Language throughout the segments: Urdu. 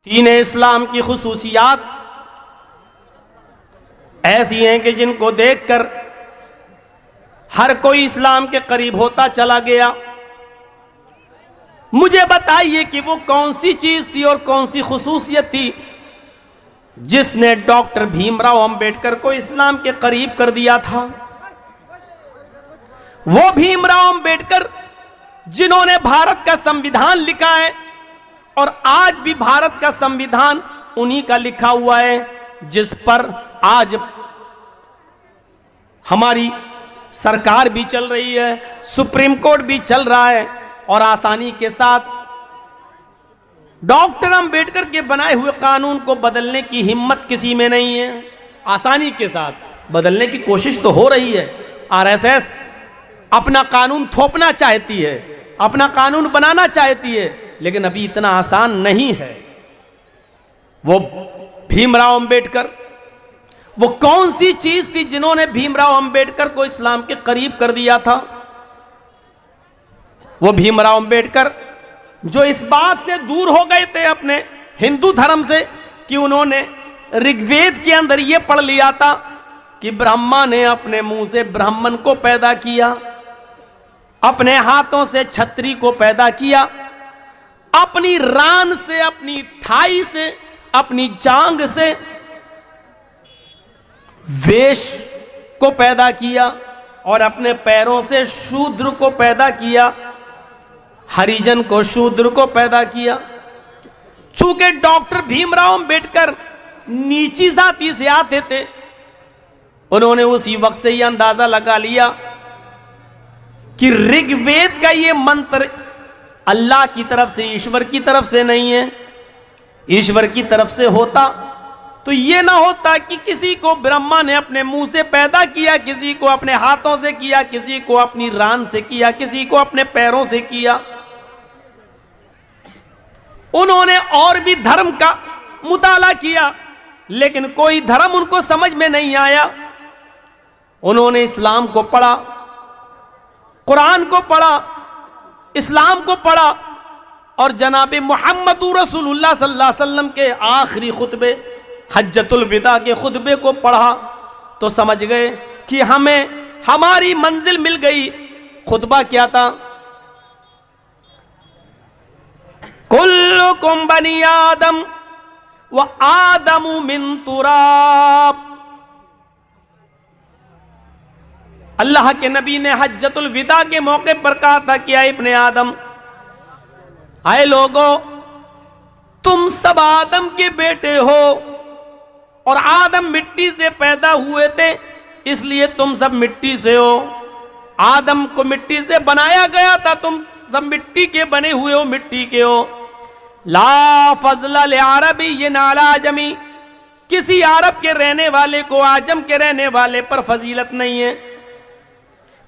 دین اسلام کی خصوصیات ایسی ہیں کہ جن کو دیکھ کر ہر کوئی اسلام کے قریب ہوتا چلا گیا۔ مجھے بتائیے کہ وہ کون سی چیز تھی اور کون سی خصوصیت تھی جس نے ڈاکٹر بھیم راؤ امبیڈکر کو اسلام کے قریب کر دیا تھا؟ وہ بھیم راؤ امبیڈکر جنہوں نے بھارت کا سمویدھان لکھا ہے، اور آج بھی بھارت کا سمویدھان انہی کا لکھا ہوا ہے جس پر آج ہماری سرکار بھی چل رہی ہے، سپریم کورٹ بھی چل رہا ہے، اور آسانی کے ساتھ ڈاکٹر امبیڈکر کے بنائے ہوئے قانون کو بدلنے کی ہمت کسی میں نہیں ہے۔ آسانی کے ساتھ بدلنے کی کوشش تو ہو رہی ہے، آر ایس ایس اپنا قانون تھوپنا چاہتی ہے، اپنا قانون بنانا چاہتی ہے، لیکن ابھی اتنا آسان نہیں ہے۔ وہ بھیم راؤ امبیڈکر، وہ کون سی چیز تھی جنہوں نے بھیم راؤ امبیڈکر کو اسلام کے قریب کر دیا تھا؟ وہ بھیم راؤ امبیڈکر جو اس بات سے دور ہو گئے تھے اپنے ہندو دھرم سے کہ انہوں نے رگ وید کے اندر یہ پڑھ لیا تھا کہ برہما نے اپنے منہ سے برہمن کو پیدا کیا، اپنے ہاتھوں سے چھتری کو پیدا کیا، اپنی ران سے، اپنی تھائی سے، اپنی جانگ سے ویش کو پیدا کیا، اور اپنے پیروں سے شودر کو پیدا کیا، ہریجن کو شودر کو پیدا کیا۔ چونکہ ڈاکٹر بھیم راؤ امبیڈکر نیچی ذاتی سے آتے تھے، انہوں نے اسی وقت سے یہ اندازہ لگا لیا کہ رگ وید کا یہ منتر اللہ کی طرف سے، ایشور کی طرف سے نہیں ہے۔ ایشور کی طرف سے ہوتا تو یہ نہ ہوتا کہ کسی کو برہما نے اپنے منہ سے پیدا کیا، کسی کو اپنے ہاتھوں سے کیا، کسی کو اپنی ران سے کیا، کسی کو اپنے پیروں سے کیا۔ انہوں نے اور بھی دھرم کا مطالعہ کیا، لیکن کوئی دھرم ان کو سمجھ میں نہیں آیا۔ انہوں نے اسلام کو پڑھا، قرآن کو پڑھا، اسلام کو پڑھا، اور جناب محمد رسول اللہ صلی اللہ علیہ وسلم کے آخری خطبے، حجۃ الوداع کے خطبے کو پڑھا تو سمجھ گئے کہ ہمیں ہماری منزل مل گئی۔ خطبہ کیا تھا؟ کلکم بنی آدم وآدم من تراب۔ اللہ کے نبی نے حجۃ الوداع کے موقع پر کہا تھا کہ اے ابن آدم، اے لوگو، تم سب آدم کے بیٹے ہو، اور آدم مٹی سے پیدا ہوئے تھے، اس لیے تم سب مٹی سے ہو۔ آدم کو مٹی سے بنایا گیا تھا، تم سب مٹی کے بنے ہوئے ہو، مٹی کے ہو۔ لا فضل لعربی علی عجمی، کسی عرب کے رہنے والے کو عجم کے رہنے والے پر فضیلت نہیں ہے،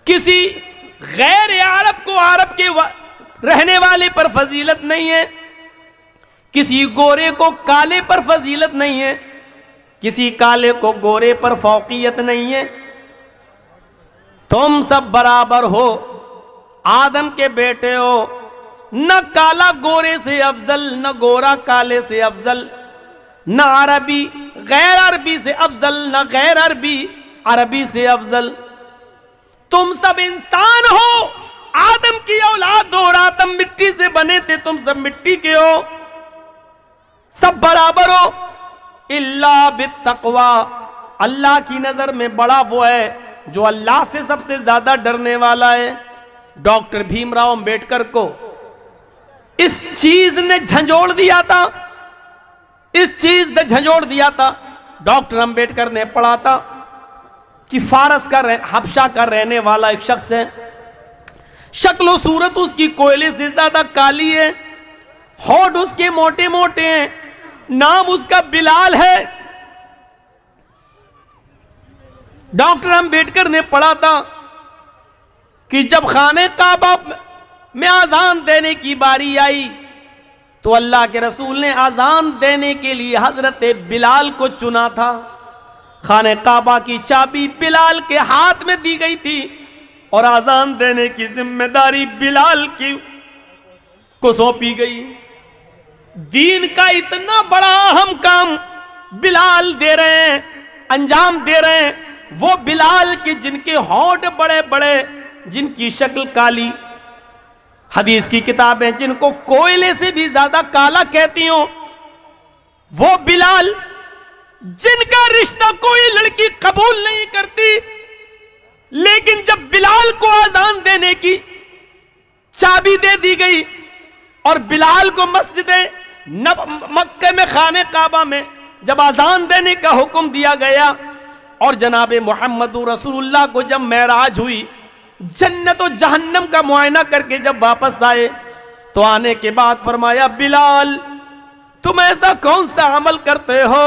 کسی غیر عرب کو عرب کے رہنے والے پر فضیلت نہیں ہے، کسی گورے کو کالے پر فضیلت نہیں ہے، کسی کالے کو گورے پر فوقیت نہیں ہے۔ تم سب برابر ہو، آدم کے بیٹے ہو، نہ کالا گورے سے افضل، نہ گورا کالے سے افضل، نہ عربی غیر عربی سے افضل، نہ غیر عربی عربی سے افضل۔ تم سب انسان ہو، آدم کی اولاد ہو، اور آدم مٹی سے بنے تھے، تم سب مٹی کے ہو، سب برابر ہو۔ الا بالتقوی، اللہ کی نظر میں بڑا وہ ہے جو اللہ سے سب سے زیادہ ڈرنے والا ہے۔ ڈاکٹر بھیم راؤ امبیڈکر کو اس چیز نے جھنجھوڑ دیا تھا، اس چیز نے جھنجھوڑ دیا تھا۔ ڈاکٹر امبیڈکر نے پڑھا تھا کہ فارس کا حبشہ کا رہنے والا ایک شخص ہے، شکل و صورت اس کی کوئلے سے زیادہ کالی ہے، ہونٹ اس کے موٹے موٹے ہیں، نام اس کا بلال ہے۔ ڈاکٹر امبیڈکر نے پڑھا تھا کہ جب خانہ کعبہ میں اذان دینے کی باری آئی تو اللہ کے رسول نے اذان دینے کے لیے حضرت بلال کو چنا تھا۔ خانہ کعبہ کی چابی بلال کے ہاتھ میں دی گئی تھی، اور اذان دینے کی ذمہ داری بلال کو سونپی گئی۔ دین کا اتنا بڑا اہم کام بلال دے رہے ہیں، انجام دے رہے ہیں. وہ بلال کے جن کے ہونٹ بڑے بڑے، جن کی شکل کالی، حدیث کی کتابیں جن کو کوئلے سے بھی زیادہ کالا کہتی ہوں، وہ بلال جن کا رشتہ کوئی لڑکی قبول نہیں کرتی، لیکن جب بلال کو اذان دینے کی چابی دے دی گئی اور بلال کو مسجد مکہ میں خانہ کعبہ میں جب اذان دینے کا حکم دیا گیا اور جناب محمد رسول اللہ کو جب معراج ہوئی، جنت و جہنم کا معائنہ کر کے جب واپس آئے تو آنے کے بعد فرمایا بلال تم ایسا کون سا عمل کرتے ہو،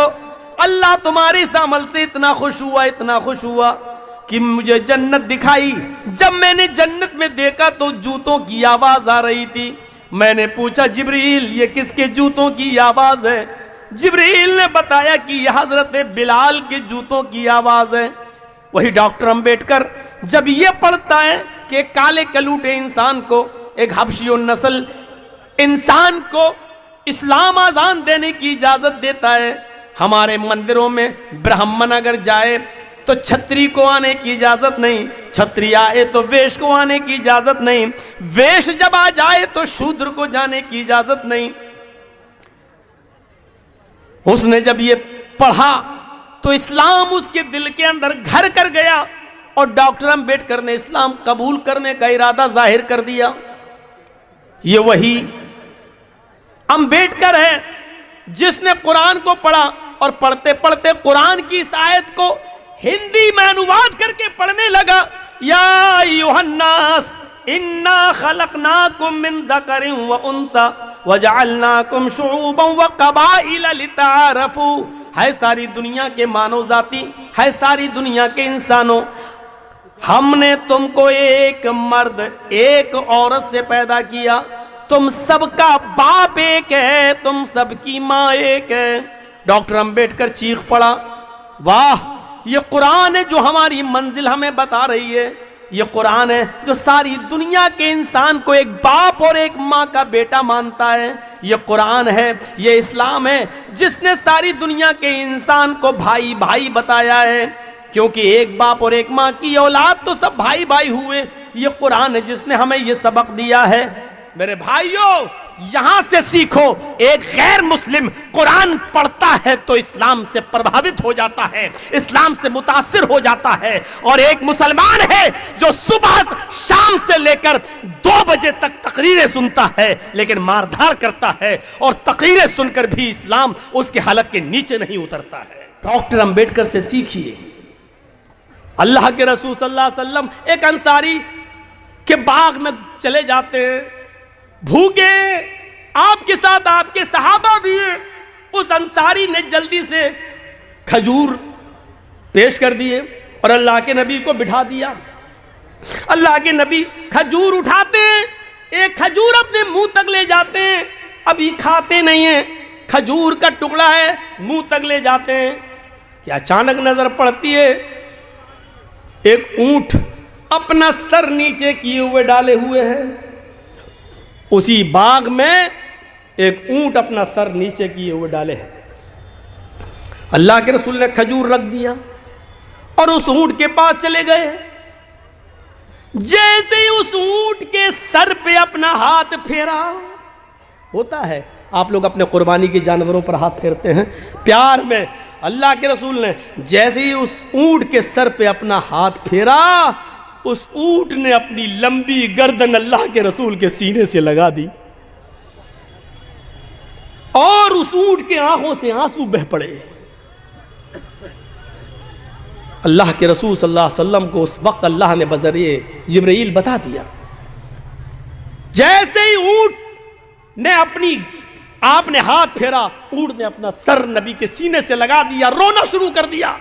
اللہ تمہاری اس عمل سے اتنا خوش ہوا کہ مجھے جنت دکھائی. جب میں نے جنت میں دیکھا تو جوتوں کی آواز آ رہی تھی. میں نے پوچھا جبریل یہ کس کے جوتوں کی آواز ہے؟ جبریل نے بتایا کہ یہ حضرت بلال کے جوتوں کی آواز ہے. وہی ڈاکٹر امبیڈکر جب یہ پڑھتا ہے کہ ایک کالے کلوٹے انسان کو، ایک حبشی النسل انسان کو اسلام اذان دینے کی اجازت دیتا ہے. ہمارے مندروں میں برہمن اگر جائے تو چھتری کو آنے کی اجازت نہیں، چھتری آئے تو ویش کو آنے کی اجازت نہیں، ویش جب آ جائے تو شودر کو جانے کی اجازت نہیں. اس نے جب یہ پڑھا تو اسلام اس کے دل کے اندر گھر کر گیا اور ڈاکٹر امبیڈکر نے اسلام قبول کرنے کا ارادہ ظاہر کر دیا. یہ وہی امبیڈکر ہے جس نے قرآن کو پڑھا اور پڑھتے پڑھتے قرآن کی اس آیت کو ہندی میں انواد کر کے پڑھنے لگا. یا ایھا الناس انا خلقناکم من ذکر و انثی وجعلناکم شعوبا وقبائل لتعارفوا. ہے ساری دنیا کے مانو ذاتی، ہے ساری دنیا کے انسانوں، ہم نے تم کو ایک مرد ایک عورت سے پیدا کیا، تم سب کا باپ ایک ہے، تم سب کی ماں ایک ہے. ڈاکٹر امبیڈکر چیخ پڑا واہ یہ قرآن ہے جو ہماری منزل ہمیں بتا رہی ہے، یہ قرآن ہے جو ساری دنیا کے انسان کو ایک باپ اور ایک ماں کا بیٹا مانتا ہے، یہ قرآن ہے، یہ اسلام ہے جس نے ساری دنیا کے انسان کو بھائی بھائی بتایا ہے، کیونکہ ایک باپ اور ایک ماں کی اولاد تو سب بھائی بھائی ہوئے. یہ قرآن ہے جس نے ہمیں یہ سبق دیا ہے. میرے بھائیوں یہاں سے سیکھو، ایک غیر مسلم قرآن پڑھتا ہے تو اسلام سے پربھاوت ہو جاتا ہے، اسلام سے متاثر ہو جاتا ہے، اور ایک مسلمان ہے جو صبح شام سے لے کر 2 بجے تک تقریریں سنتا ہے لیکن ماردھار کرتا ہے، اور تقریریں سن کر بھی اسلام اس کے حلق کے نیچے نہیں اترتا ہے. ڈاکٹر امبیڈکر سے سیکھیے. اللہ کے رسول صلی اللہ علیہ وسلم ایک انصاری کے باغ میں چلے جاتے ہیں، بھوکے، آپ کے ساتھ آپ کے صحابہ بھی ہیں. اس انصاری نے جلدی سے کھجور پیش کر دیے اور اللہ کے نبی کو بٹھا دیا. اللہ کے نبی کھجور اٹھاتے ہیں، ایک کھجور اپنے منہ تک لے جاتے ہیں، ابھی کھاتے نہیں ہیں، کھجور کا ٹکڑا ہے منہ تک لے جاتے ہیں کہ اچانک نظر پڑتی ہے ایک اونٹ اپنا سر نیچے کیے ہوئے ڈالے ہوئے ہے. اسی باغ میں ایک اونٹ اپنا سر نیچے کیے ہوئے ڈالے ہے. اللہ کے رسول نے کھجور رکھ دیا اور اس اونٹ کے پاس چلے گئے. جیسے ہی اس اونٹ کے سر پہ اپنا ہاتھ پھیرا، ہوتا ہے آپ لوگ اپنے قربانی کے جانوروں پر ہاتھ پھیرتے ہیں پیار میں، اللہ کے رسول نے جیسے ہی اس اونٹ کے سر پہ اپنا ہاتھ پھیرا، اس اونٹ نے اپنی لمبی گردن اللہ کے رسول کے سینے سے لگا دی اور اس اونٹ کے آنکھوں سے آنسو بہ پڑے. اللہ کے رسول صلی اللہ علیہ وسلم کو اس وقت اللہ نے بذریعہ جبرائیل بتا دیا. جیسے ہی اونٹ نے آپ نے ہاتھ پھیرا، اونٹ نے اپنا سر نبی کے سینے سے لگا دیا، رونا شروع کر دیا.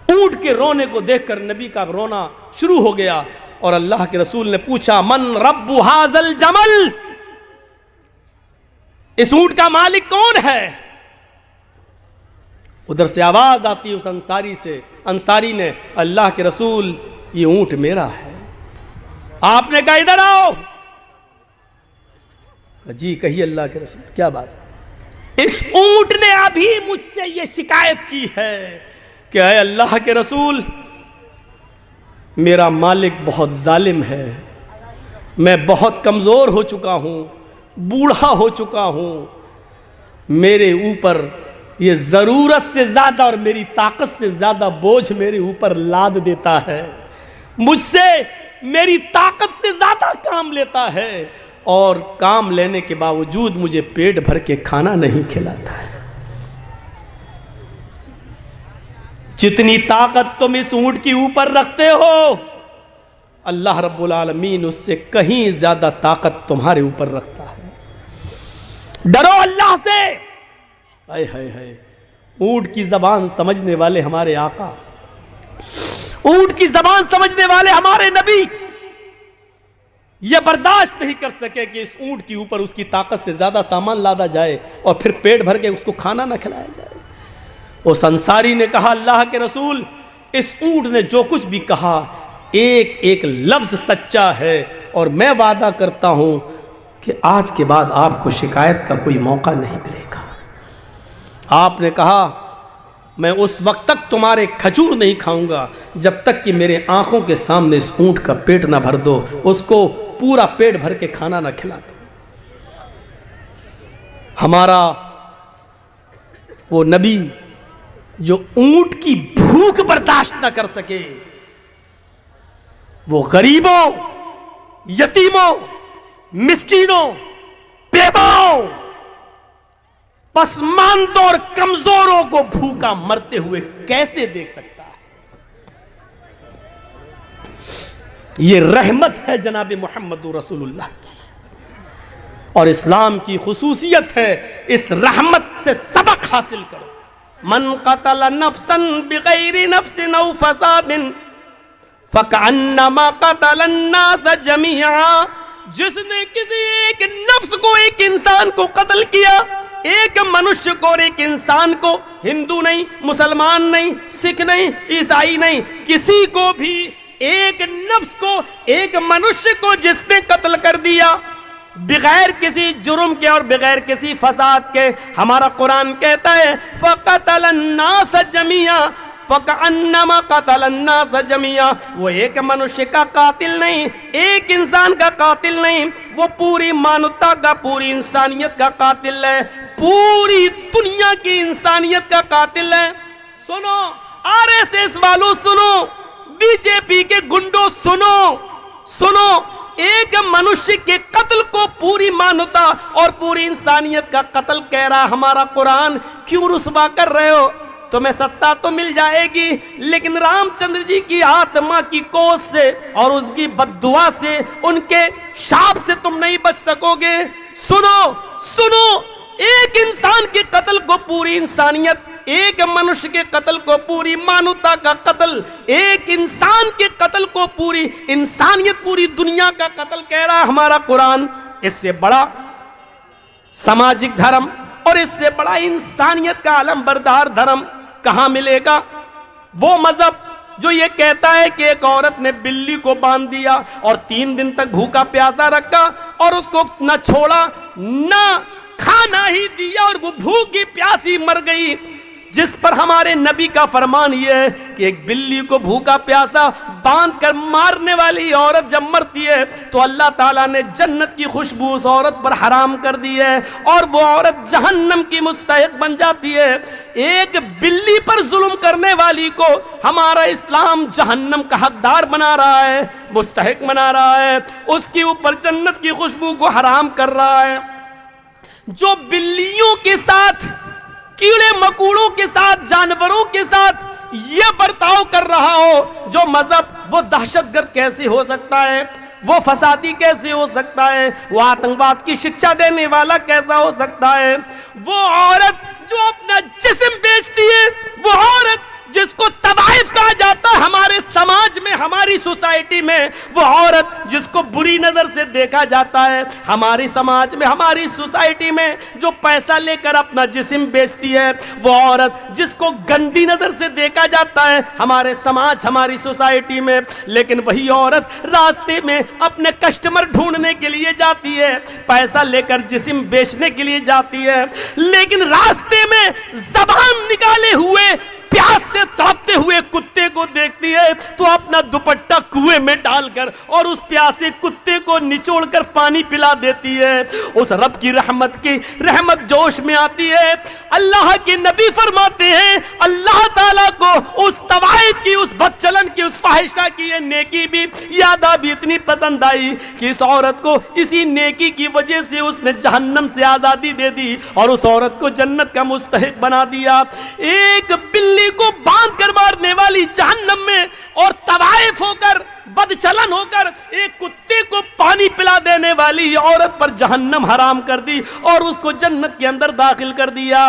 اونٹ کے رونے کو دیکھ کر نبی کا رونا شروع ہو گیا اور اللہ کے رسول نے پوچھا من رب ھذا الجمل، اس اونٹ کا مالک کون ہے؟ ادھر سے آواز آتی ہے اس انصاری سے، انصاری نے اللہ کے رسول یہ اونٹ میرا ہے. آپ نے کہا ادھر آؤ. جی کہیے اللہ کے رسول کیا بات؟ اس اونٹ نے ابھی مجھ سے یہ شکایت کی ہے کہ اے اللہ کے رسول میرا مالک بہت ظالم ہے، میں بہت کمزور ہو چکا ہوں، بوڑھا ہو چکا ہوں، میرے اوپر یہ ضرورت سے زیادہ اور میری طاقت سے زیادہ بوجھ میرے اوپر لاد دیتا ہے، مجھ سے میری طاقت سے زیادہ کام لیتا ہے اور کام لینے کے باوجود مجھے پیٹ بھر کے کھانا نہیں کھلاتا ہے۔ جتنی طاقت تم اس اونٹ کے اوپر رکھتے ہو اللہ رب العالمین اس سے کہیں زیادہ طاقت تمہارے اوپر رکھتا ہے۔ ڈرو اللہ سے۔ ہائے ہائے ہائے، اونٹ کی زبان سمجھنے والے ہمارے آقا، اونٹ کی زبان سمجھنے والے ہمارے نبی یہ برداشت نہیں کر سکے کہ اس اونٹ کے اوپر اس کی طاقت سے زیادہ سامان لادا جائے اور پھر پیٹ بھر کے اس کو کھانا نہ کھلایا جائے۔ اس انصاری نے کہا اللہ کے رسول اس اونٹ نے جو کچھ بھی کہا ایک ایک لفظ سچا ہے اور میں وعدہ کرتا ہوں کہ آج کے بعد آپ کو شکایت کا کوئی موقع نہیں ملے گا۔ آپ نے کہا میں اس وقت تک تمہارے کھجور نہیں کھاؤں گا جب تک کہ میرے آنکھوں کے سامنے اس اونٹ کا پیٹ نہ بھر دو، اس کو پورا پیٹ بھر کے کھانا نہ کھلا دو۔ ہمارا وہ نبی جو اونٹ کی بھوک برداشت نہ کر سکے، وہ غریبوں، یتیموں، مسکینوں، بیواؤں، پسماندوں اور کمزوروں کو بھوکا مرتے ہوئے کیسے دیکھ سکتا ہے؟ یہ رحمت ہے جناب محمد رسول اللہ کی، اور اسلام کی خصوصیت ہے اس رحمت سے سبق حاصل کرو۔ من قتل نفسا بغیر نفس او فساد فکأنما قتل الناس جميعا، جس نے کسی ایک نفس کو، ایک انسان کو قتل کیا، ایک منشیہ کو اور ایک انسان کو، ہندو نہیں، مسلمان نہیں، سکھ نہیں، عیسائی نہیں، کسی کو بھی ایک نفس کو، ایک منشیہ کو جس نے قتل کر دیا بغیر کسی جرم کے اور بغیر کسی فساد کے، ہمارا قرآن کہتا ہے فَقَتَلَ النَّاسَ جَمِيعًا فَكَأَنَّمَا قَتَلَ النَّاسَ جَمِيعًا، وہ ایک منشیہ کا قاتل نہیں، ایک انسان کا قاتل نہیں، وہ پوری مانوتا کا، پوری انسانیت کا قاتل ہے، پوری دنیا کی انسانیت کا قاتل ہے۔ سنو RSS والوں، سنو BJP کے گنڈوں، سنو سنو، ایک منشیہ کے قتل کو پوری مانوتا اور پوری انسانیت کا قتل کہہ رہا ہمارا قرآن، کیوں رسوا کر رہے ہو؟ تمہیں ستہ تو مل جائے گی لیکن رام چندر جی کی آتما کی کوس سے اور ان کی بد دعا سے، ان کے شاپ سے تم نہیں بچ سکو گے۔ سنو سنو، ایک انسان کے قتل کو پوری انسانیت، ایک منشیہ کے قتل کو پوری مانوتا کا قتل، ایک انسان کے قتل کو پوری انسانیت، پوری دنیا کا قتل کہہ رہا ہمارا قرآن۔ اس سے بڑا سماجک دھرم اور اس سے بڑا انسانیت کا علم بردار دھرم کہاں ملے گا؟ وہ مذہب جو یہ کہتا ہے کہ ایک عورت نے بلی کو باندھ دیا اور 3 دن تک بھوکا پیاسا رکھا اور اس کو نہ چھوڑا نہ کھانا ہی دیا اور وہ بھوکی پیاسی مر گئی، جس پر ہمارے نبی کا فرمان یہ ہے کہ ایک بلی کو بھوکا پیاسا باندھ کر مارنے والی عورت جب مرتی ہے تو اللہ تعالیٰ نے جنت کی خوشبو اس عورت پر حرام کر دی ہے اور وہ عورت جہنم کی مستحق بن جاتی ہے۔ ایک بلی پر ظلم کرنے والی کو ہمارا اسلام جہنم کا حقدار بنا رہا ہے، مستحق بنا رہا ہے، اس کے اوپر جنت کی خوشبو کو حرام کر رہا ہے۔ جو بلیوں کے ساتھ، کیڑے مکوڑوں کے ساتھ، جانوروں کے ساتھ یہ برتاؤ کر رہا ہو، جو مذہب، وہ دہشت گرد کیسے ہو سکتا ہے؟ وہ فسادی کیسے ہو سکتا ہے؟ وہ آتنکواد کی شکشا دینے والا کیسا ہو سکتا ہے؟ وہ عورت جو اپنا جسم بیچتی ہے، وہ عورت جس کو طوائف کہا جاتا ہمارے سماج میں, ہماری سوسائٹی میں وہ عورت جس کو بری نظر سے دیکھا جاتا ہے, ہماری سماج میں, ہماری سوسائٹی میں جو پیسہ لے کر اپنا جسم بیچتی ہے, وہ عورت جس کو گندی نظر سے دیکھا جاتا ہے ہمارے سماج, ہماری سوسائٹی میں, لیکن وہی عورت راستے میں اپنے کسٹمر ڈھونڈنے کے لیے جاتی ہے, پیسہ لے کر جسم بیچنے کے لیے جاتی ہے, لیکن راستے میں زبان نکالے ہوئے پیاس سے تڑپتے ہوئے کتے کو دیکھتی ہے تو اپنا دوپٹہ کنویں میں ڈال کر اور اس پیاسے کتے کو نچوڑ کر پانی پلا دیتی ہے. اس رب کی رحمت جوش میں آتی ہے. اللہ کے نبی فرماتے ہیں اللہ تعالیٰ کو اس طوائف کی, اس بدچلن کی, اس فاحشہ کی یہ نیکی بھی یادہ بھی اتنی پسند آئی کہ اس عورت کو اسی نیکی کی وجہ سے اس نے جہنم سے آزادی دے دی اور اس عورت کو جنت کا مستحق بنا دیا. ایک بلی کو باندھ کر مارنے والی جہنم میں اور طوائف ہو کر, بدچلن ہو کر ایک کتے کو پانی پلا دینے والی عورت پر جہنم حرام کر دی اور اس کو جنت کے اندر داخل کر دیا.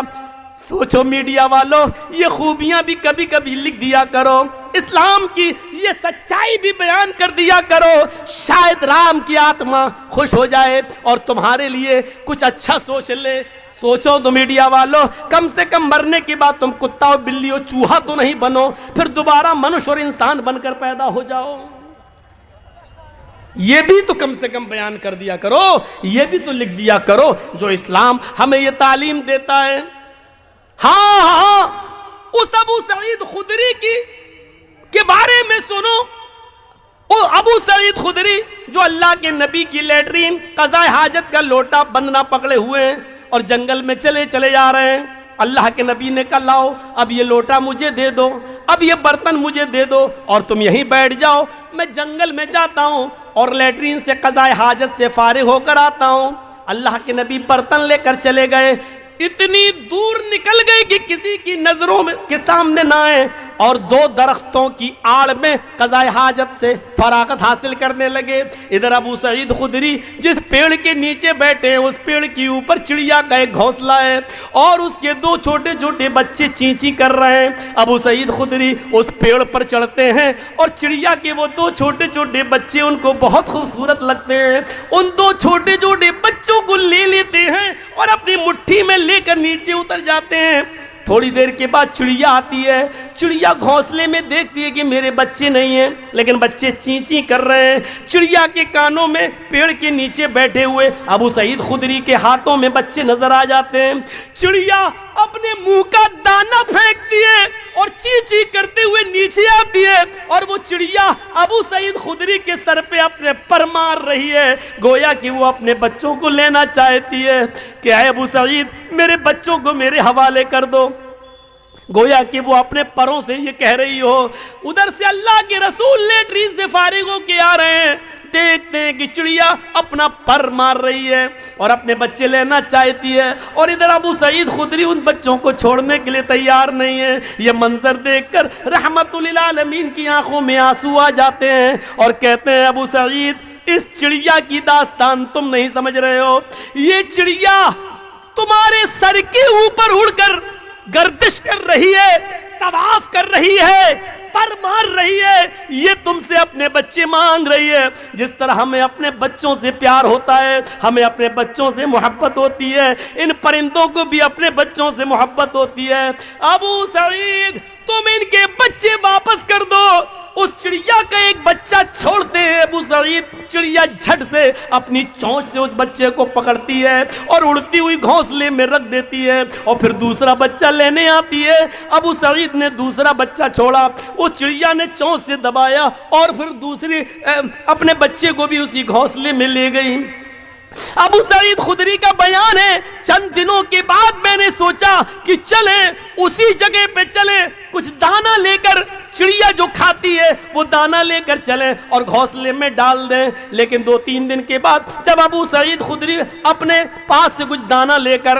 سوچو میڈیا والوں, یہ خوبیاں بھی کبھی کبھی لکھ دیا کرو, اسلام کی یہ سچائی بھی بیان کر دیا کرو, شاید رام کی آتما خوش ہو جائے اور تمہارے لیے کچھ اچھا سوچ لے. سوچو تو میڈیا والوں, کم سے کم مرنے کے بعد تم کتا اور بلی اور چوہا تو نہیں بنو, پھر دوبارہ منش اور انسان بن کر پیدا ہو جاؤ. یہ بھی تو کم سے کم بیان کر دیا کرو, یہ بھی تو لکھ دیا کرو جو اسلام ہمیں یہ تعلیم دیتا ہے. ہاں, اس ابو سعید خدری کے بارے میں سنو. ابو سعید خدری جو اللہ کے نبی کی لیٹرین قضاء حاجت کا لوٹا بندنا پکڑے ہوئے ہیں اور جنگل میں چلے جا رہے ہیں. اللہ کے نبی نے کہا لاؤ اب یہ لوٹا مجھے دے دو, اب یہ برتن مجھے دے دو اور تم یہیں بیٹھ جاؤ, میں جنگل میں جاتا ہوں اور لیٹرین سے قضاء حاجت سے فارغ ہو کر آتا ہوں. اللہ کے نبی برتن لے کر چلے گئے, اتنی دور نکل گئے کہ کسی کی نظروں کے سامنے نہ آئے اور دو درختوں کی آڑ میں قضاء حاجت سے فراغت حاصل کرنے لگے. ادھر ابو سعید خدری جس پیڑ کے نیچے بیٹھے ہیں اس پیڑ کے اوپر چڑیا کا ایک گھونسلہ ہے اور اس کے دو چھوٹے چھوٹے بچے چینچی کر رہے ہیں. ابو سعید خدری اس پیڑ پر چڑھتے ہیں اور چڑیا کے وہ دو چھوٹے چھوٹے بچے ان کو بہت خوبصورت لگتے ہیں. ان دو چھوٹے چھوٹے بچوں کو لے لیتے ہیں اور اپنی مٹھی میں لے کر نیچے اتر جاتے ہیں. تھوڑی دیر کے بعد چڑیا آتی ہے, چڑیا گھونسلے میں دیکھتی ہے کہ میرے بچے نہیں ہیں لیکن بچے چین کر رہے ہیں. چڑیا کے کانوں میں پیڑ کے نیچے بیٹھے ہوئے ابو سعید خدری کے ہاتھوں میں بچے نظر آ جاتے ہیں. چڑیا اپنے منہ کا دانا پھینکتی ہے اور چی کرتے ہوئے نیچے آتی ہے اور وہ چڑیا ابو سعید خدری کے سر پہ اپنے پر مار رہی ہے, گویا کہ وہ اپنے بچوں کو لینا چاہتی ہے کہ اے ابو سعید میرے بچوں کو میرے حوالے کر دو. گویا کہ وہ اپنے پروں سے یہ کہہ رہی ہو. ادھر سے اللہ کے رسول لیٹرین سے فارغ ہو کے آ رہے ہیں, دیکھتے ہیں کہ چڑیا اپنا پر مار رہی ہے اور اپنے بچے لینا چاہتی ہے اور ادھر ابو سعید خدری ان بچوں کو چھوڑنے کے لیے تیار نہیں ہے. یہ منظر دیکھ کر رحمت للعالمین کی آنکھوں میں آنسو آ جاتے ہیں اور کہتے ہیں ابو سعید اس چڑیا کی داستان تم نہیں سمجھ رہے ہو. یہ چڑیا تمہارے سر کے اوپر اڑ کر گردش کر رہی ہے, طواف کر رہی ہے, پر مار رہی ہے, یہ تم سے اپنے بچے مانگ رہی ہے. جس طرح ہمیں اپنے بچوں سے پیار ہوتا ہے, ہمیں اپنے بچوں سے محبت ہوتی ہے, ان پرندوں کو بھی اپنے بچوں سے محبت ہوتی ہے. ابو سعید تم ان کے بچے واپس کر دو. اس چڑیا کا ایک بچہ چھوڑتے ہیں ابو سعید, چڑیا جھٹ سے اپنی چونچ سے اس بچے کو پکڑتی ہے اور اڑتی ہوئی گھونسلے میں رکھ دیتی ہے اور پھر دوسرا بچہ لینے آتی ہے. ابو سعید نے دوسرا بچہ چھوڑا, وہ چڑیا نے چونچ سے دبایا اور پھر دوسری اپنے بچے کو بھی اسی گھونسلے میں لے گئی. ابو سعید خدری کا بیان ہے چند دنوں کے بعد میں نے سوچا کہ چلیں اسی جگہ پہ چلیں, کچھ دانا لے کر, چڑیا جو کھاتی ہے وہ دانا لے کر چلیں اور گھونسلے میں ڈال دیں. لیکن 2-3 دن کے بعد جب ابو سعید خدری اپنے پاس سے کچھ دانا لے کر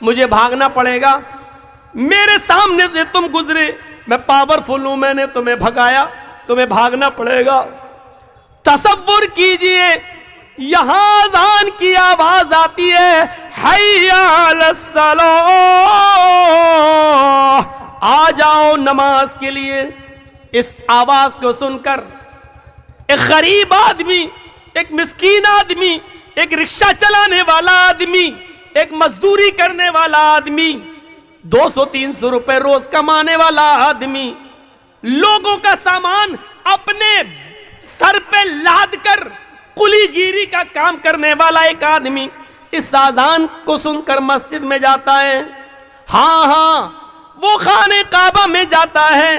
مجھے بھاگنا پڑے گا، میرے سامنے سے تم گزرے، میں پاورفل ہوں، میں نے تمہیں بھگایا، تمہیں بھاگنا پڑے گا۔ تصور کیجئے یہاں اذان کی آواز آتی ہے، حی علی الصلاۃ، آ جاؤ نماز کے لیے۔ اس آواز کو سن کر ایک غریب آدمی، ایک مسکین آدمی، ایک رکشہ چلانے والا آدمی، ایک مزدوری کرنے والا آدمی، 200-300 روپے روز کمانے والا آدمی، لوگوں کا سامان اپنے سر پہ لاد کر کلی گیری کا کام کرنے والا ایک آدمی اس اذان کو سن کر مسجد میں جاتا ہے۔ ہاں وہ خانے کعبہ میں جاتا ہے،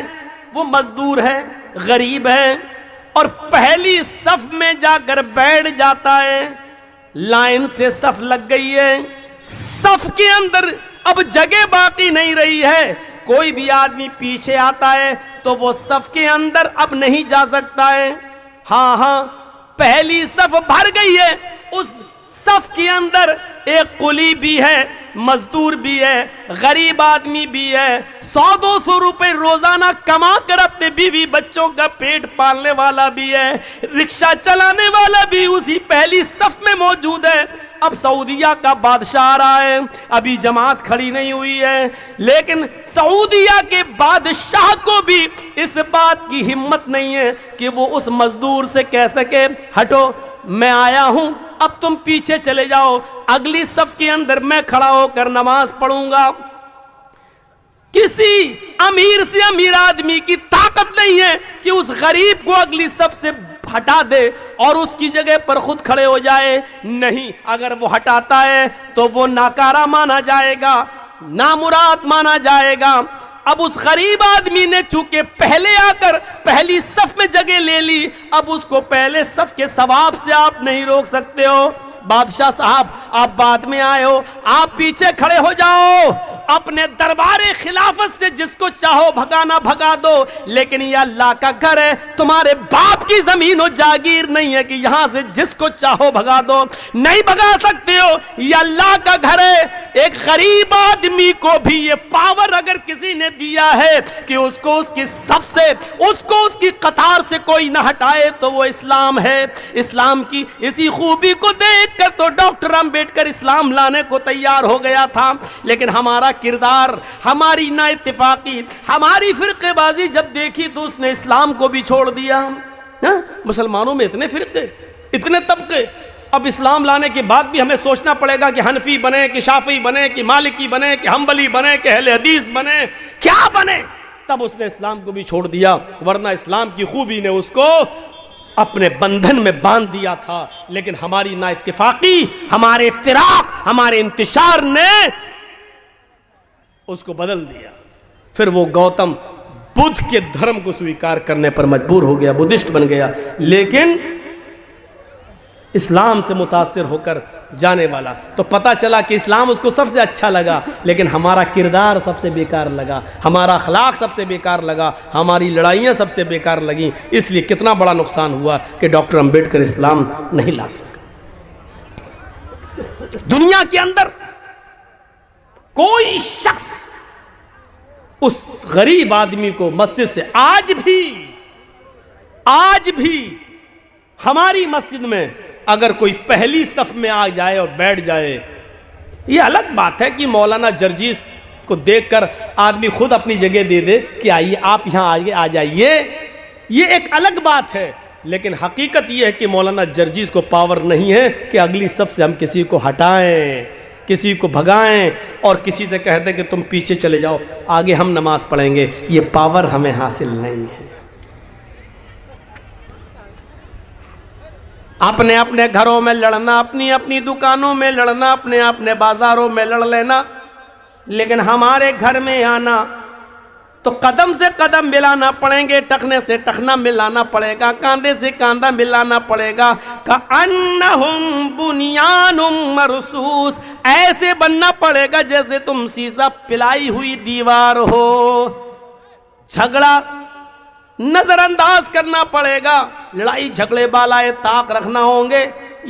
وہ مزدور ہے، غریب ہے، اور پہلی صف میں جا کر بیٹھ جاتا ہے۔ لائن سے صف لگ گئی ہے، صف کے اندر اب جگہ باقی نہیں رہی ہے، کوئی بھی آدمی پیچھے آتا ہے تو وہ صف کے اندر اب نہیں جا سکتا ہے۔ ہاں پہلی صف بھر گئی ہے، اس صف کے اندر ایک قلی بھی ہے، مزدور بھی ہے، غریب آدمی بھی ہے، 100-200 روپے روزانہ کما کر اپنے بیوی بچوں کا پیٹ پالنے والا بھی ہے، رکشہ چلانے والا بھی اسی پہلی صف میں موجود ہے۔ اب سعودیہ کا بادشاہ آ رہا ہے، ابھی جماعت کھڑی نہیں ہوئی ہے، لیکن سعودیہ کے بادشاہ کو بھی اس بات کی ہمت نہیں ہے کہ وہ اس مزدور سے کہہ سکے ہٹو میں آیا ہوں، اب تم پیچھے چلے جاؤ، اگلی صف کے اندر میں کھڑا ہو کر نماز پڑھوں گا۔ کسی امیر سے امیر آدمی کی طاقت نہیں ہے کہ اس غریب کو اگلی صف سے ہٹا دے اور اس کی جگہ پر خود کھڑے ہو جائے، نہیں، اگر وہ ہٹاتا ہے تو وہ ناکارہ مانا جائے گا، نامراد مانا جائے گا۔ اب اس غریب آدمی نے چونکہ پہلے آ کر پہلی صف میں جگہ لے لی، اب اس کو پہلے صف کے ثواب سے آپ نہیں روک سکتے ہو۔ بادشاہ صاحب آپ بعد میں آئے ہو، آپ پیچھے کھڑے ہو جاؤ، اپنے دربار خلافت سے جس کو چاہو بھگانا بھگا دو، لیکن یہ اللہ کا گھر ہے، تمہارے باپ کی زمین و جاگیر نہیں ہے کہ یہاں سے جس کو چاہو بھگا دو، نہیں بھگا سکتے ہو، یہ اللہ کا گھر ہے۔ ایک غریب آدمی کو بھی یہ پاور اگر کسی نے دیا ہے کہ اس کو اس کی صف سے، اس کو اس کی قطار سے کوئی نہ ہٹائے تو وہ اسلام ہے۔ اسلام کی اسی خوبی کو دیکھ کر تو ڈاکٹر امبیڈکر اسلام لانے کو تیار ہو گیا تھا، لیکن ہمارا کردار، ہماری نا اتفاقی، ہماری فرقے بازی جب دیکھی تو اس نے اسلام کو بھی چھوڑ دیا۔ مسلمانوں میں اتنے فرقے، اتنے طبقے، اب اسلام لانے کے بعد بھی ہمیں سوچنا پڑے گا کہ حنفی بنے کہ شافعی بنے کہ مالکی بنے کہ حنبلی بنے کہ اہل حدیث بنے، کیا بنے؟ تب اس نے اسلام کو بھی چھوڑ دیا، ورنہ اسلام کی خوبی نے اس کو اپنے بندھن میں باندھ دیا تھا، لیکن ہماری نا اتفاقی، ہمارے افتراق، ہمارے انتشار نے اس کو بدل دیا۔ پھر وہ گوتم بدھ کے دھرم کو سویکار کرنے پر مجبور ہو گیا، بدھسٹ بن گیا، لیکن اسلام سے متاثر ہو کر جانے والا تو پتا چلا کہ اسلام اس کو سب سے اچھا لگا، لیکن ہمارا کردار سب سے بیکار لگا، ہمارا اخلاق سب سے بیکار لگا، ہماری لڑائیاں سب سے بیکار لگیں، اس لیے کتنا بڑا نقصان ہوا کہ ڈاکٹر امبیڈکر اسلام نہیں لا سکا۔ دنیا کے اندر کوئی شخص اس غریب آدمی کو مسجد سے آج بھی ہماری مسجد میں اگر کوئی پہلی صف میں آ جائے اور بیٹھ جائے، یہ الگ بات ہے کہ مولانا جرجیس کو دیکھ کر آدمی خود اپنی جگہ دے دے کہ آئیے آپ یہاں آگے آ جائیے، یہ ایک الگ بات ہے، لیکن حقیقت یہ ہے کہ مولانا جرجیس کو پاور نہیں ہے کہ اگلی صف سے ہم کسی کو ہٹائیں، کسی کو بھگائیں اور کسی سے کہہ دیں کہ تم پیچھے چلے جاؤ، آگے ہم نماز پڑھیں گے، یہ پاور ہمیں حاصل نہیں ہے۔ اپنے اپنے گھروں میں لڑنا، اپنی اپنی دکانوں میں لڑنا، اپنے بازاروں میں لڑ لینا، لیکن ہمارے گھر میں آنا تو قدم سے قدم ملانا پڑیں گے، ٹخنے سے ٹخنا ملانا پڑے گا، کاندھے سے کاندھا ملانا پڑے گا، کأنہم بنیان مرصوص، ایسے بننا پڑے گا جیسے تم سیسا پلائی ہوئی دیوار ہو۔ جھگڑا نظر انداز کرنا پڑے گا، لڑائی جھگڑے بالائے طاق رکھنا ہوں گے۔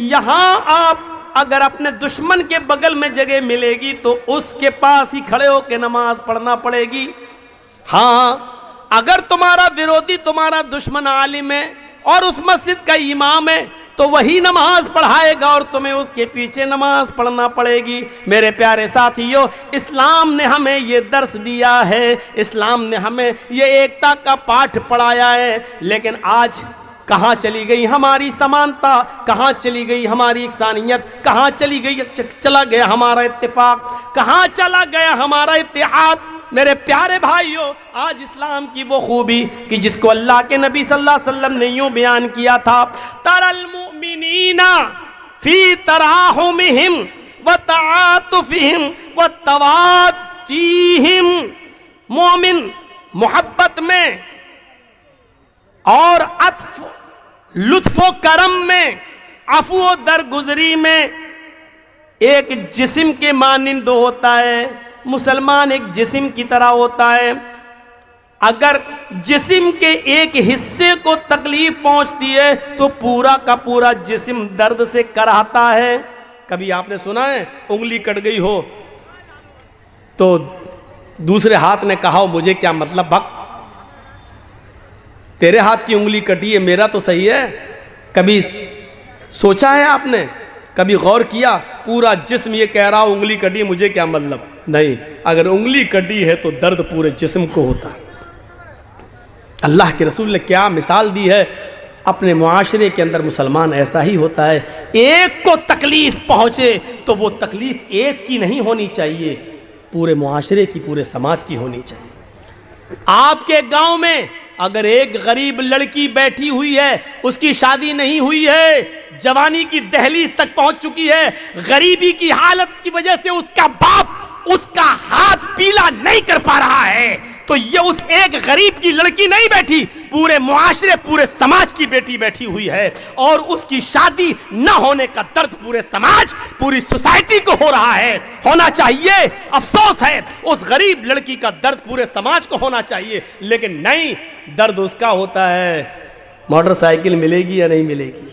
یہاں آپ اگر اپنے دشمن کے بغل میں جگہ ملے گی تو اس کے پاس ہی کھڑے ہو کے نماز پڑھنا پڑے گی. ہاں اگر تمہارا ورودھی تمہارا دشمن عالم ہے اور اس مسجد کا امام ہے تو وہی نماز پڑھائے گا اور تمہیں اس کے پیچھے نماز پڑھنا پڑے گی. میرے پیارے ساتھیو، اسلام نے ہمیں یہ درس دیا ہے، اسلام نے ہمیں یہ ایکتا کا پاٹھ پڑھایا ہے. لیکن آج کہاں چلی گئی ہماری سمانتا، کہاں چلی گئی ہماری یکسانیت، کہاں چلا گیا ہمارا اتفاق، کہاں چلا گیا ہمارا اتحاد. میرے پیارے بھائیو، آج اسلام کی وہ خوبی کہ جس کو اللہ کے نبی صلی اللہ علیہ وسلم نے یوں بیان کیا تھا، تَرَى الْمُؤْمِنِينَ فِي تَرَاحُمِهِمْ وَتَعَاطُفِهِمْ وَتَوَادِّهِمْ. مومن محبت میں اور عطف لطف و کرم میں، عفو و درگزری میں ایک جسم کے مانند ہوتا ہے. مسلمان ایک جسم کی طرح ہوتا ہے. اگر جسم کے ایک حصے کو تکلیف پہنچتی ہے تو پورا کا پورا جسم درد سے کراہتا ہے. کبھی آپ نے سنا ہے انگلی کٹ گئی ہو تو دوسرے ہاتھ نے کہا ہو مجھے کیا مطلب، بھگ تیرے ہاتھ کی انگلی کٹی ہے، میرا تو صحیح ہے. کبھی سوچا ہے آپ نے، کبھی غور کیا؟ پورا جسم یہ کہہ رہا انگلی کٹی مجھے کیا مطلب؟ نہیں، اگر انگلی کٹی ہے تو درد پورے جسم کو ہوتا. اللہ کے رسول نے کیا مثال دی ہے. اپنے معاشرے کے اندر مسلمان ایسا ہی ہوتا ہے. ایک کو تکلیف پہنچے تو وہ تکلیف ایک کی نہیں ہونی چاہیے، پورے معاشرے کی، پورے سماج کی ہونی چاہیے. آپ کے گاؤں میں اگر ایک غریب لڑکی بیٹھی ہوئی ہے، اس کی شادی نہیں ہوئی ہے، جوانی کی دہلیز تک پہنچ چکی ہے، غریبی کی حالت کی وجہ سے اس کا باپ اس کا ہاتھ پیلا نہیں کر پا رہا ہے، تو یہ اس ایک غریب کی لڑکی نہیں بیٹھی، پورے معاشرے، پورے سماج کی بیٹی بیٹھی ہوئی ہے. اور اس کی شادی نہ ہونے کا درد پورے سماج، پوری سوسائٹی کو ہو رہا ہے. ہونا چاہیے، افسوس ہے، اس غریب لڑکی کا درد پورے سماج کو ہونا چاہیے، لیکن نہیں، درد اس کا ہوتا ہے موٹر سائیکل ملے گی یا نہیں ملے گی،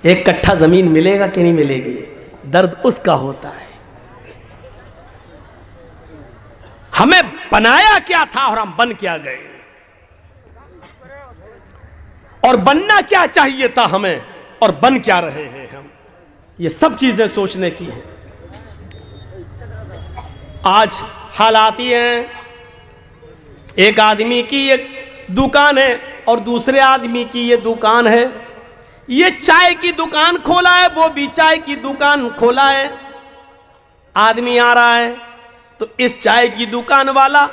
ایک کٹھا زمین ملے گا کہ نہیں ملے گی، درد اس کا ہوتا ہے. ہمیں بنایا کیا تھا اور ہم بن کیا گئے، اور بننا کیا چاہیے تھا ہمیں اور بن کیا رہے ہیں ہم. یہ سب چیزیں سوچنے کی ہیں. آج حالات یہ ہیں، ایک آدمی کی ایک دکان ہے اور دوسرے آدمی کی یہ دکان ہے. یہ چائے کی دکان کھولا ہے، وہ بھی چائے کی دکان کھولا ہے. آدمی آ رہا ہے تو اس چائے کی دکان والا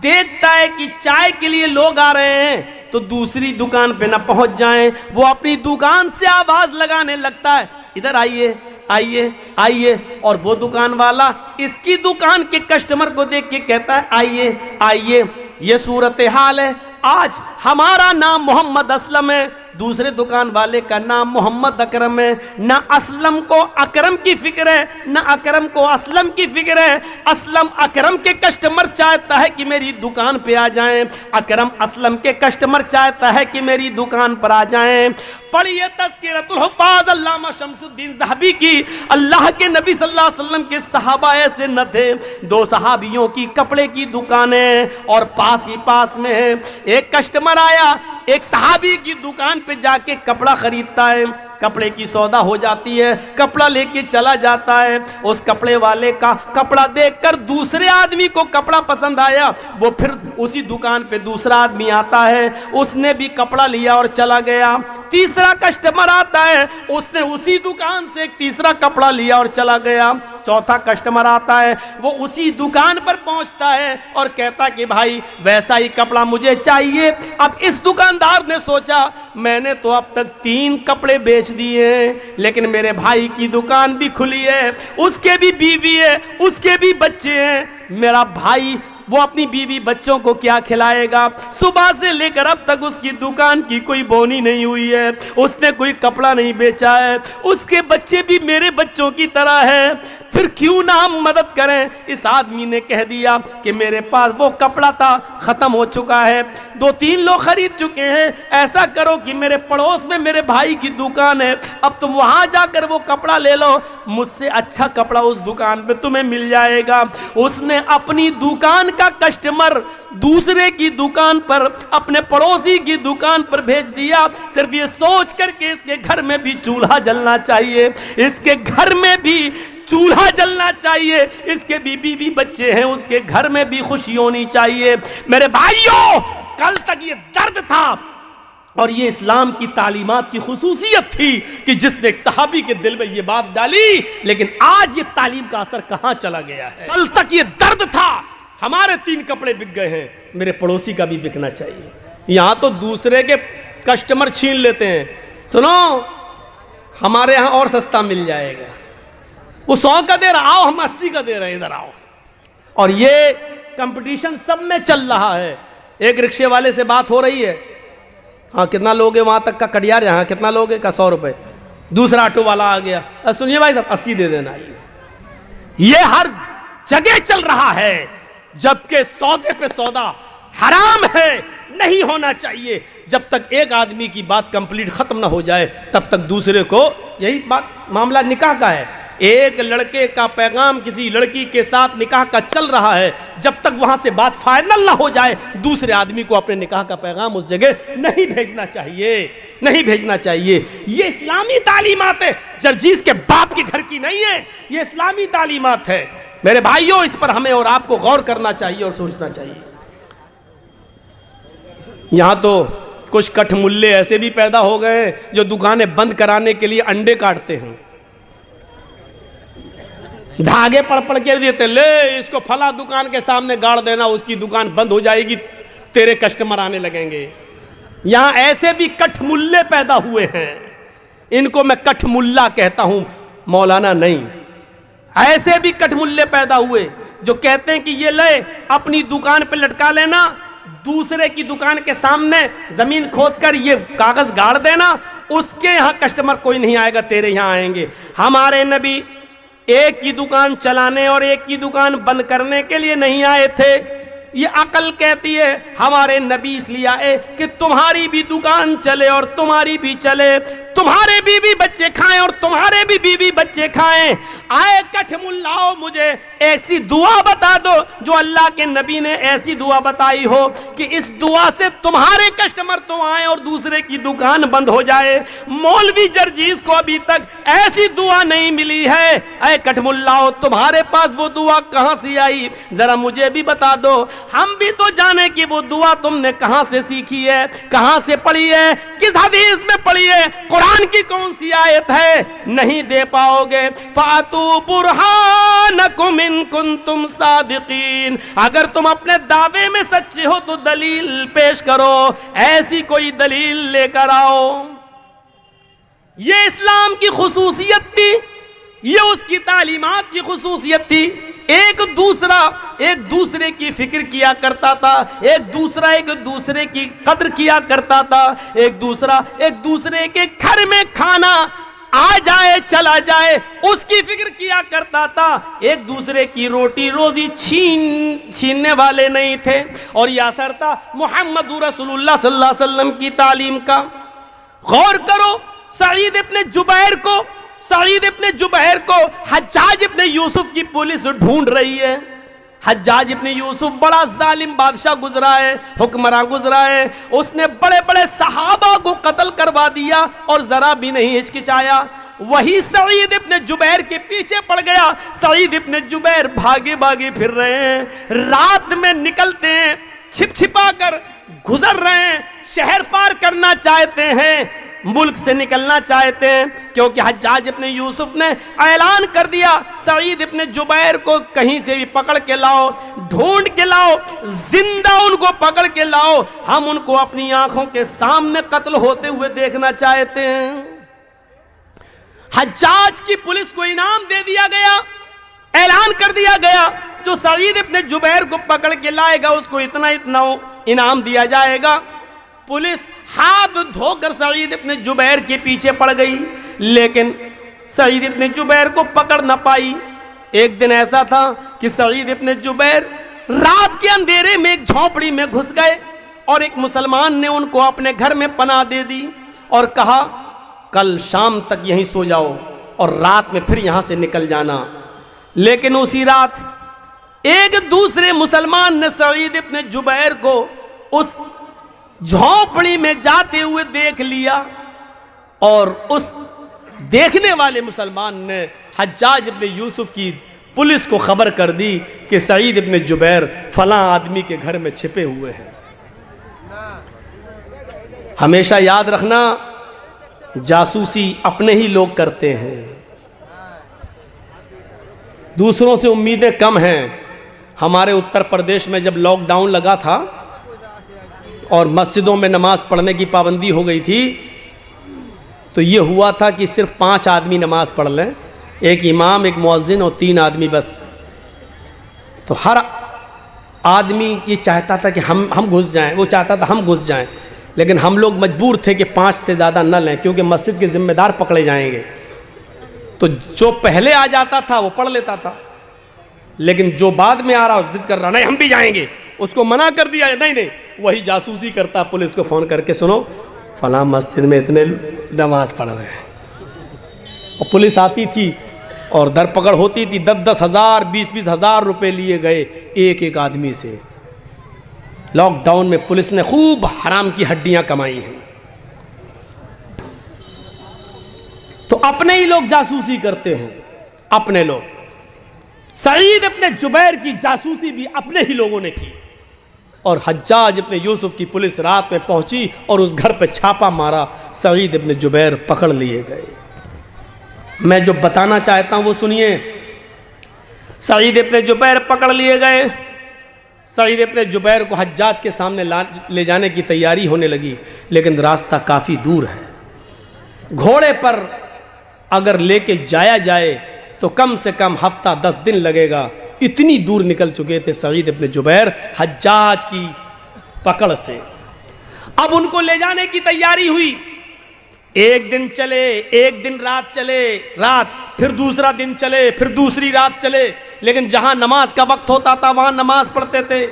دیکھتا ہے کہ چائے کے لیے لوگ آ رہے ہیں تو دوسری دکان پہ نہ پہنچ جائیں، وہ اپنی دکان سے آواز لگانے لگتا ہے، ادھر آئیے آئیے آئیے. اور وہ دکان والا اس کی دکان کے کسٹمر کو دیکھ کے کہتا ہے آئیے آئیے. یہ صورتحال ہے. آج ہمارا نام محمد اسلم ہے، دوسرے دکان والے کا نام محمد اکرم ہے. نہ اسلم کو اکرم کی فکر ہے، نہ اکرم کو اسلم کی فکر ہے. اسلم اکرم کے کسٹمر چاہتا ہے کہ میری دکان پہ آ جائیں، اکرم اسلم کے کسٹمر چاہتا ہے کہ میری دکان پر آ جائیں. پڑھیے تذکرۃ الحفاظ علامہ شمس الدین ذہبی کی. اللہ کے نبی صلی اللہ علیہ وسلم کے صحابہ ایسے نہ تھے. دو صحابیوں کی کپڑے کی دکانیں اور پاس ہی پاس میں ہیں. ایک کسٹمر آیا، ایک صحابی کی دکان پہ جا کے کپڑا خریدتا ہے، کپڑے کی سودا ہو جاتی ہے، کپڑا لے کے چلا جاتا ہے. اس کپڑے والے کا کپڑا دیکھ کر دوسرے آدمی کو کپڑا پسند آیا، وہ پھر اسی دکان پہ دوسرا آدمی آتا ہے، اس نے بھی کپڑا لیا اور چلا گیا. تیسرا کسٹمر آتا ہے، اس نے اسی دکان سے ایک تیسرا کپڑا لیا اور چلا گیا. چوتھا کسٹمر آتا ہے، وہ اسی دکان پر پہنچتا ہے اور کہتا کہ بھائی ویسا ہی کپڑا مجھے چاہیے. اب اس دکاندار نے سوچا میں نے تو اب تک 3 کپڑے بیچ دیے ہیں، لیکن میرے بھائی کی دکان بھی کھلی ہے، اس کے بھی بیوی ہے، اس کے بھی بچے ہیں. میرا بھائی وہ اپنی بیوی بچوں کو کیا کھلائے گا؟ صبح سے لے کر اب تک اس کی دکان کی کوئی بونی نہیں ہوئی ہے، اس نے کوئی کپڑا نہیں بیچا ہے، اس کے بچے بھی میرے بچوں کی طرح ہے. پھر کیوں نہ ہم مدد کریں. اس آدمی نے کہہ دیا کہ میرے پاس وہ کپڑا تھا ختم ہو چکا ہے, 2-3 لوگ خرید چکے ہیں, ایسا کرو کہ میرے پڑوس میں میرے بھائی کی دکان ہے, اب تم وہاں جا کر وہ کپڑا لے لو, مجھ سے اچھا کپڑا اس دکان پہ تمہیں مل جائے گا. اس نے اپنی دکان کا کسٹمر دوسرے کی دکان پر, اپنے پڑوسی کی دکان پر بھیج دیا, صرف یہ سوچ کر کہ اس کے گھر میں بھی چولہا جلنا چاہیے, اس کے گھر میں بھی چولہا جلنا چاہیے, اس کے بیوی بچے ہیں, اس کے گھر میں بھی خوشی ہونی چاہیے. میرے بھائیوں, کل تک یہ درد تھا اور یہ اسلام کی تعلیمات کی خصوصیت تھی کہ جس نے ایک صحابی کے دل میں یہ بات ڈالی, لیکن آج یہ تعلیم کا اثر کہاں چلا گیا ہے. کل تک یہ درد تھا, ہمارے 3 کپڑے بک گئے ہیں, میرے پڑوسی کا بھی بکنا چاہیے. یہاں تو دوسرے کے کسٹمر چھین لیتے ہیں, سنو ہمارے ہاں اور سستا مل جائے گا, وہ 100 کا دے رہا, آؤ ہم 80 کا دے رہے ہیں, ادھر آؤ. اور یہ کمپٹیشن سب میں چل رہا ہے. ایک رکشے والے سے بات ہو رہی ہے, ہاں کتنا لوگے وہاں تک کا کٹیار, یہاں کتنا لوگے کا 100 روپے. دوسرا آٹو والا آ گیا, سنیے بھائی صاحب 80 دے دینا. یہ ہر جگہ چل رہا ہے, جبکہ سودے پہ سودا حرام ہے, نہیں ہونا چاہیے. جب تک ایک آدمی کی بات کمپلیٹ ختم نہ ہو جائے تب تک دوسرے کو, یہی بات معاملہ نکاح کا ہے, ایک لڑکے کا پیغام کسی لڑکی کے ساتھ نکاح کا چل رہا ہے, جب تک وہاں سے بات فائنل نہ ہو جائے دوسرے آدمی کو اپنے نکاح کا پیغام اس جگہ نہیں بھیجنا چاہیے, نہیں بھیجنا چاہیے. یہ اسلامی تعلیمات ہے, جرجیز کے باپ کے گھر کی نہیں ہے, یہ اسلامی تعلیمات ہے. میرے بھائیوں, اس پر ہمیں اور آپ کو غور کرنا چاہیے اور سوچنا چاہیے. یہاں تو کچھ کٹھ ملے ایسے بھی پیدا ہو گئے ہیں جو دکانیں بند کرانے کے لیے انڈے کاٹتے ہیں, دھاگے پڑ کے دیتے, لے اس کو فلاں دکان کے سامنے گاڑ دینا, اس کی دکان بند ہو جائے گی, تیرے کسٹمر آنے لگیں گے. یہاں ایسے بھی کٹھ ملے پیدا ہوئے ہیں, ان کو میں کٹھ ملا کہتا ہوں, مولانا نہیں. ایسے بھی کٹھ ملے پیدا ہوئے جو کہتے ہیں کہ یہ لے اپنی دکان پہ لٹکا لینا, دوسرے کی دکان کے سامنے زمین کھود کر یہ کاغذ گاڑ دینا, اس کے یہاں کسٹمر کوئی نہیں آئے گا, تیرے یہاں آئیں گے. ہمارے نبی ایک کی دکان چلانے اور ایک کی دکان بند کرنے کے لیے نہیں آئے تھے. یہ عقل کہتی ہے ہمارے نبی اس لیے آئے کہ تمہاری بھی دکان چلے اور تمہاری بھی چلے, تمہارے بیوی بچے کھائیں اور تمہارے بھی بیوی بچے کھائیں. آئے کٹھ ملاؤ, مجھے ایسی دعا بتا دو جو اللہ کے نبی نے ایسی دعا بتائی ہو کہ اس دعا سے تمہارے کسٹمر تو آئیں اور دوسرے کی دکان بند ہو جائے. مولوی جرجیز کو ابھی تک ایسی دعا نہیں ملی ہے. اے کٹھ ملاؤ, تمہارے پاس وہ دعا کہاں سے آئی, ذرا مجھے بھی بتا دو, ہم بھی تو جانے کہ وہ دعا تم نے کہاں سے سیکھی ہے, کہاں سے پڑھی ہے, کس حدیث میں پڑھی ہے, قرآن کی کون سی آیت ہے. نہیں دے پاؤ گے. فَأَتُوا بُرْحَانَكُمْ إِن كُنتُمْ صَادِقِينَ, اگر تم اپنے دعوے میں سچے ہو تو دلیل پیش کرو, ایسی کوئی دلیل لے کر آؤ. یہ اسلام کی خصوصیت تھی, یہ اس کی تعلیمات کی خصوصیت تھی. ایک دوسرے کی فکر کیا کرتا تھا, ایک دوسرے کی قدر کیا کرتا تھا, ایک دوسرے کے گھر میں کھانا آ جائے چلا جائے اس کی فکر کیا کرتا تھا, ایک دوسرے کی روٹی روزی چھیننے والے نہیں تھے. اور یہ اثر تھا محمد رسول اللہ صلی اللہ علیہ وسلم کی تعلیم کا. غور کرو, سعید ابن جبیر کو حجاج ابن یوسف کی پولیس ڈھونڈ رہی ہے. حجاج ابن یوسف بڑا ظالم بادشاہ گزرا ہے, حکمراں گزرا ہے, اس نے بڑے بڑے صحابہ کو قتل کروا دیا اور ذرا بھی نہیں ہچکچایا. وہی سعید ابن جبیر کے پیچھے پڑ گیا. سعید ابن جبیر بھاگے پھر رہے ہیں, رات میں نکلتے ہیں, چھپ چھپا کر گزر رہے ہیں, شہر پار کرنا چاہتے ہیں, ملک سے نکلنا چاہتے ہیں, کیونکہ حجاج ابن یوسف نے اعلان کر دیا سعید ابن جبیر کو کہیں سے بھی پکڑ کے لاؤ, ڈھونڈ کے لاؤ, زندہ ان کو پکڑ کے لاؤ, ہم ان کو اپنی آنکھوں کے سامنے قتل ہوتے ہوئے دیکھنا چاہتے ہیں. حجاج کی پولیس کو انعام دے دیا گیا, اعلان کر دیا گیا جو سعید ابن جبیر کو پکڑ کے لائے گا اس کو اتنا انعام دیا جائے گا. پولیس ہاتھ دھو کر سعید ابن جبیر کے پیچھے پڑ گئی, لیکن سعید ابن جبیر کو پکڑ نہ پائی. ایک دن ایسا تھا کہ سعید ابن جبیر رات کے اندھیرے میں ایک جھونپڑی میں گھس گئے اور ایک مسلمان نے ان کو اپنے گھر میں پناہ دے دی اور کہا کل شام تک یہیں سو جاؤ اور رات میں پھر یہاں سے نکل جانا. لیکن اسی رات ایک دوسرے مسلمان نے سعید ابن جبیر کو اس جھونپڑی میں جاتے ہوئے دیکھ لیا اور اس دیکھنے والے مسلمان نے حجاج ابن یوسف کی پولیس کو خبر کر دی کہ سعید ابن جبیر فلاں آدمی کے گھر میں چھپے ہوئے ہیں. ہمیشہ یاد رکھنا جاسوسی اپنے ہی لوگ کرتے ہیں، دوسروں سے امیدیں کم ہیں. ہمارے اتر پردیش میں جب لاک ڈاؤن لگا تھا اور مسجدوں میں نماز پڑھنے کی پابندی ہو گئی تھی تو یہ ہوا تھا کہ صرف 5 آدمی نماز پڑھ لیں، ایک امام، ایک مؤذن اور 3 آدمی بس. تو ہر آدمی یہ چاہتا تھا کہ ہم گھس جائیں، وہ چاہتا تھا ہم گھس جائیں، لیکن ہم لوگ مجبور تھے کہ 5 سے زیادہ نہ لیں کیونکہ مسجد کے ذمہ دار پکڑے جائیں گے. تو جو پہلے آ جاتا تھا وہ پڑھ لیتا تھا، لیکن جو بعد میں آ رہا ضد کر رہا نہیں ہم بھی جائیں گے، اس کو منع کر دیا. نہیں وہی جاسوسی کرتا، پولیس کو فون کر کے سنو فلاں مسجد میں اتنے نماز پڑھ رہے ہیں. اور پولیس آتی تھی اور در پکڑ ہوتی تھی، 10 ہزار 20 ہزار روپے لیے گئے ایک آدمی سے. لاک ڈاؤن میں پولیس نے خوب حرام کی ہڈیاں کمائی ہیں. تو اپنے ہی لوگ جاسوسی کرتے ہیں، اپنے لوگ. سعید ابن جبیر کی جاسوسی بھی اپنے ہی لوگوں نے کی اور حجاج ابن یوسف کی پولیس رات میں پہنچی اور اس گھر پہ چھاپا مارا. سعید ابن جبیر پکڑ لیے گئے. میں جو بتانا چاہتا ہوں وہ سنیے. سعید ابن جبیر پکڑ لیے گئے. سعید ابن جبیر کو حجاج کے سامنے لے جانے کی تیاری ہونے لگی، لیکن راستہ کافی دور ہے. گھوڑے پر اگر لے کے جایا جائے تو کم سے کم ہفتہ 10 دن لگے گا. اتنی دور نکل چکے تھے سعید ابن جبیر حجاج کی پکڑ سے. اب ان کو لے جانے کی تیاری ہوئی. ایک دن چلے، ایک دن رات چلے، پھر دوسرا دن چلے، پھر دوسری رات چلے، لیکن جہاں نماز کا وقت ہوتا تھا وہاں نماز پڑھتے تھے.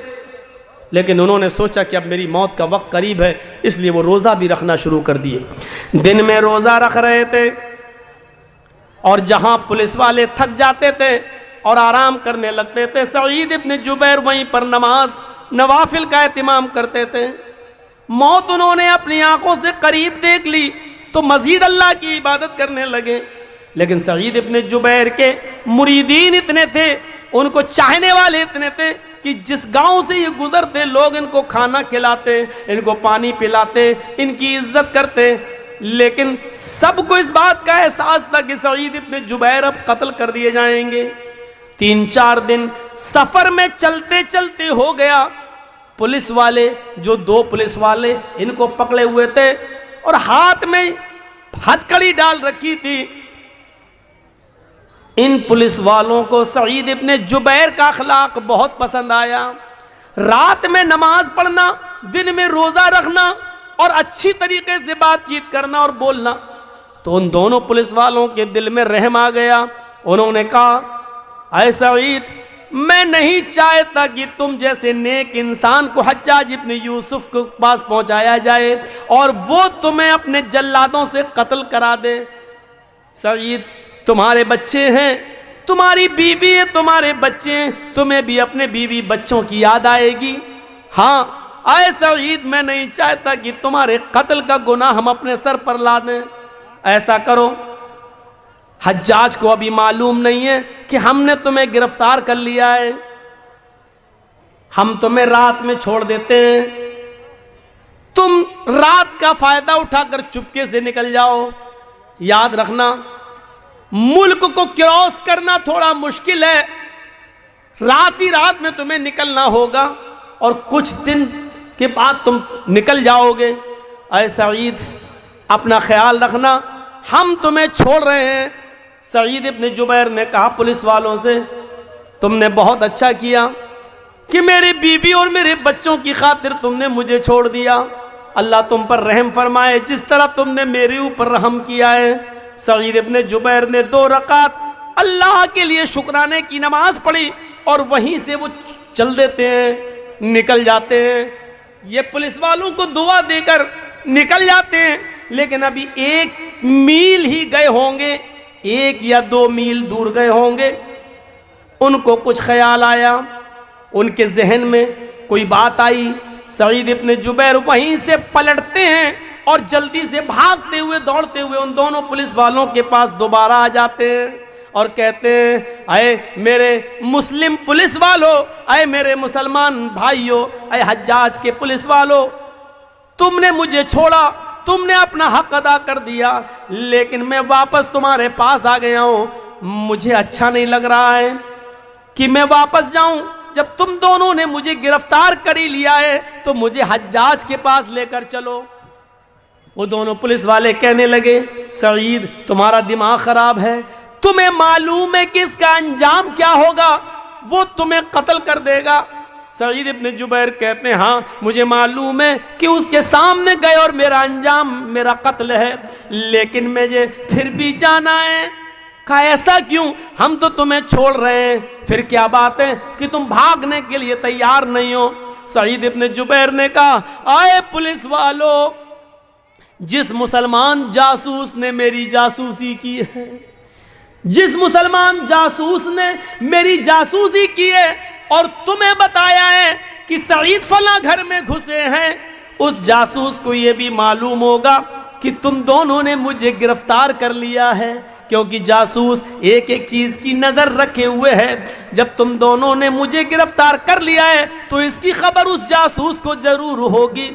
لیکن انہوں نے سوچا کہ اب میری موت کا وقت قریب ہے، اس لیے وہ روزہ بھی رکھنا شروع کر دیے. دن میں روزہ رکھ رہے تھے اور جہاں پولیس والے تھک جاتے تھے اور آرام کرنے لگتے تھے، سعید ابن جبیر وہیں پر نماز نوافل کا اہتمام کرتے تھے. موت انہوں نے اپنی آنکھوں سے قریب دیکھ لی تو مزید اللہ کی عبادت کرنے لگے. لیکن سعید ابن جبیر کے مریدین اتنے تھے، ان کو چاہنے والے اتنے تھے کہ جس گاؤں سے یہ گزرتے لوگ ان کو کھانا کھلاتے، ان کو پانی پلاتے، ان کی عزت کرتے. لیکن سب کو اس بات کا احساس تھا کہ سعید ابن جبیر اب قتل کر دیے جائیں گے. 3-4 دن سفر میں چلتے چلتے ہو گیا. پولیس والے، جو 2 پولیس والے ان کو پکڑے ہوئے تھے اور ہاتھ میں ہتھکڑی ڈال رکھی تھی، ان پولیس والوں کو سعید ابن جبیر کا اخلاق بہت پسند آیا. رات میں نماز پڑھنا، دن میں روزہ رکھنا اور اچھی طریقے سے بات چیت کرنا اور بولنا. تو ان دونوں پولیس والوں کے دل میں رحم آ گیا. انہوں نے کہا اے سعید، میں نہیں چاہتا کہ تم جیسے نیک انسان کو حجاج ابن یوسف کے پاس پہنچایا جائے اور وہ تمہیں اپنے جلادوں سے قتل کرا دے. سعید، تمہارے بچے ہیں، تمہاری بیوی ہے، تمہارے بچے ہیں، تمہیں بھی اپنے بیوی بچوں کی یاد آئے گی. ہاں اے سعید، میں نہیں چاہتا کہ تمہارے قتل کا گناہ ہم اپنے سر پر لا دیں. ایسا کرو، حجاج کو ابھی معلوم نہیں ہے کہ ہم نے تمہیں گرفتار کر لیا ہے، ہم تمہیں رات میں چھوڑ دیتے ہیں، تم رات کا فائدہ اٹھا کر چپکے سے نکل جاؤ. یاد رکھنا، ملک کو کراس کرنا تھوڑا مشکل ہے، رات ہی رات میں تمہیں نکلنا ہوگا اور کچھ دن کے بعد تم نکل جاؤ گے. اے سعید، اپنا خیال رکھنا، ہم تمہیں چھوڑ رہے ہیں. سعید ابن جبیر نے کہا پولیس والوں سے، تم نے بہت اچھا کیا کہ میری بیوی اور میرے بچوں کی خاطر تم نے مجھے چھوڑ دیا. اللہ تم پر رحم فرمائے جس طرح تم نے میرے اوپر رحم کیا ہے. سعید ابن جبیر نے 2 رکعت اللہ کے لیے شکرانے کی نماز پڑھی اور وہیں سے وہ چل دیتے ہیں، نکل جاتے ہیں۔ یہ پولیس والوں کو دعا دے کر نکل جاتے ہیں، لیکن ابھی 1 میل ہی گئے ہوں گے، 1 یا 2 میل دور گئے ہوں گے، ان کو کچھ خیال آیا، ان کے ذہن میں کوئی بات آئی۔ سعید ابن جبیر وہیں سے پلٹتے ہیں اور جلدی سے بھاگتے ہوئے دوڑتے ہوئے ان دونوں پولیس والوں کے پاس دوبارہ آ جاتے ہیں اور کہتے ہیں، اے میرے مسلم پولیس والو، اے میرے مسلمان بھائیو، اے حجاج کے پولیس والو، تم نے مجھے چھوڑا، تم نے اپنا حق ادا کر دیا، لیکن میں واپس تمہارے پاس آ گیا ہوں۔ مجھے اچھا نہیں لگ رہا ہے کہ میں واپس جاؤں، جب تم دونوں نے مجھے گرفتار کر ہی لیا ہے تو مجھے حجاج کے پاس لے کر چلو۔ وہ دونوں پولیس والے کہنے لگے، سعید تمہارا دماغ خراب ہے، تمہیں معلوم ہے کہ اس کا انجام کیا ہوگا، وہ تمہیں قتل کر دے گا۔ سعید ابن جبیر کہتے ہیں، ہاں مجھے معلوم ہے کہ اس کے سامنے گئے اور میرا انجام میرا قتل ہے، لیکن مجھے پھر بھی جانا ہے۔ کہا ایسا کیوں؟ ہم تو تمہیں چھوڑ رہے ہیں، پھر کیا بات ہے کہ تم بھاگنے کے لیے تیار نہیں ہو؟ سعید ابن جبیر نے کہا، آئے پولیس والو، جس مسلمان جاسوس نے میری جاسوسی کی ہے، جس مسلمان جاسوس نے میری جاسوسی کی ہے اور تمہیں بتایا ہے کہ سعید فلاں گھر میں گھسے ہیں، اس جاسوس کو یہ بھی معلوم ہوگا کہ تم دونوں نے مجھے گرفتار کر لیا ہے، کیونکہ جاسوس ایک ایک چیز کی نظر رکھے ہوئے ہے۔ جب تم دونوں نے مجھے گرفتار کر لیا ہے تو اس کی خبر اس جاسوس کو ضرور ہوگی۔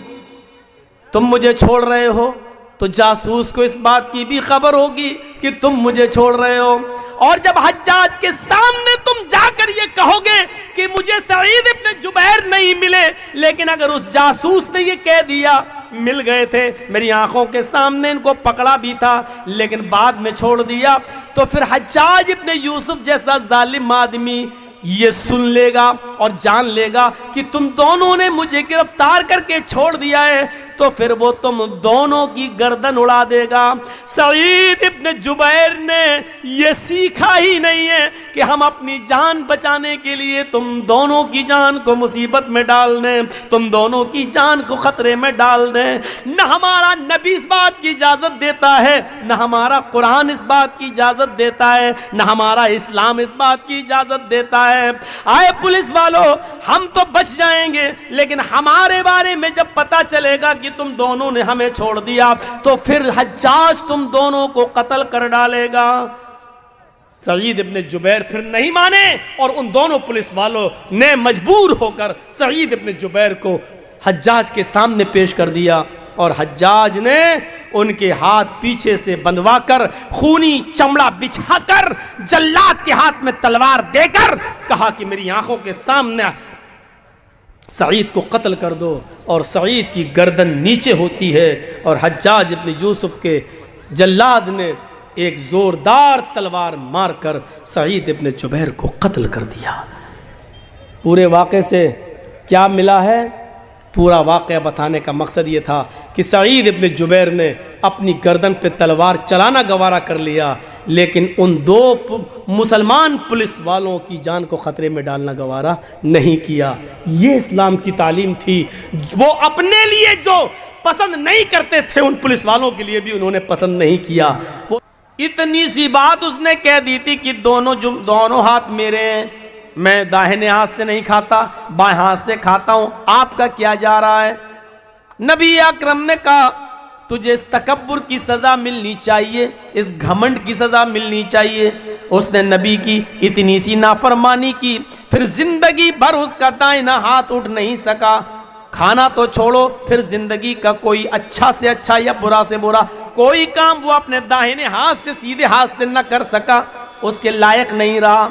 تم مجھے چھوڑ رہے ہو تو جاسوس کو اس بات کی بھی خبر ہوگی کہ تم مجھے چھوڑ رہے ہو، اور جب حجاج کے سامنے تم جا کر یہ کہو گے کہ مجھے سعید ابن جبیر نہیں ملے، لیکن اگر اس جاسوس نے یہ کہہ دیا مل گئے تھے، میری آنکھوں کے سامنے ان کو پکڑا بھی تھا لیکن بعد میں چھوڑ دیا، تو پھر حجاج ابن یوسف جیسا ظالم آدمی یہ سن لے گا اور جان لے گا کہ تم دونوں نے مجھے گرفتار کر کے چھوڑ دیا ہے، تو پھر وہ تم دونوں کی گردن اڑا دے گا۔ سعید ابن جبیر نے یہ سیکھا ہی نہیں ہے کہ ہم اپنی جان بچانے کے لیے تم دونوں کی جان کو مصیبت میں ڈال دیں، تم دونوں کی جان کو خطرے میں ڈال دیں۔ نہ ہمارا نبی اس بات کی اجازت دیتا ہے، نہ ہمارا قرآن اس بات کی اجازت دیتا ہے، نہ ہمارا اسلام اس بات کی اجازت دیتا ہے۔ آئے پولیس والو، ہم تو بچ جائیں گے، لیکن ہمارے بارے میں جب پتا چلے گا کہ تم دونوں نے ہمیں چھوڑ دیا تو پھر حجاج تم دونوں کو قتل کر ڈالے گا۔ سعید ابن جبیر پھر نہیں مانے اور ان دونوں پولیس والوں نے مجبور ہو کر سعید ابن جبیر کو حجاج کے سامنے پیش کر دیا، اور حجاج نے ان کے ہاتھ پیچھے سے بندھوا کر خونی چمڑا بچھا کر جلاد کے ہاتھ میں تلوار دے کر کہا کہ میری آنکھوں کے سامنے سعید کو قتل کر دو، اور سعید کی گردن نیچے ہوتی ہے اور حجاج ابن یوسف کے جلاد نے ایک زوردار تلوار مار کر سعید ابن جبیر کو قتل کر دیا۔ پورے واقعے سے کیا ملا ہے؟ پورا واقعہ بتانے کا مقصد یہ تھا کہ سعید ابن جبیر نے اپنی گردن پہ تلوار چلانا گوارا کر لیا، لیکن ان 2 مسلمان پولیس والوں کی جان کو خطرے میں ڈالنا گوارا نہیں کیا۔ یہ اسلام کی تعلیم تھی۔ وہ اپنے لیے جو پسند نہیں کرتے تھے ان پولیس والوں کے لیے بھی انہوں نے پسند نہیں کیا۔ وہ اتنی سی بات اس نے کہہ دی تھی کہ دونوں ہاتھ میرے ہیں، میں داہنے ہاتھ سے نہیں کھاتا، بائیں ہاتھ سے کھاتا ہوں، آپ کا کیا جا رہا ہے؟ نبی اکرم نے کہا تجھے اس تکبر کی سزا ملنی چاہیے، اس گھمنڈ کی سزا ملنی چاہیے۔ اس نے نبی کی اتنی سی نافرمانی کی، پھر زندگی بھر اس کا دائنا ہاتھ اٹھ نہیں سکا۔ کھانا تو چھوڑو، پھر زندگی کا کوئی اچھا سے اچھا یا برا سے برا کوئی کام وہ اپنے داہنے ہاتھ سے سیدھے ہاتھ سے نہ کر سکا، اس کے لائق نہیں رہا۔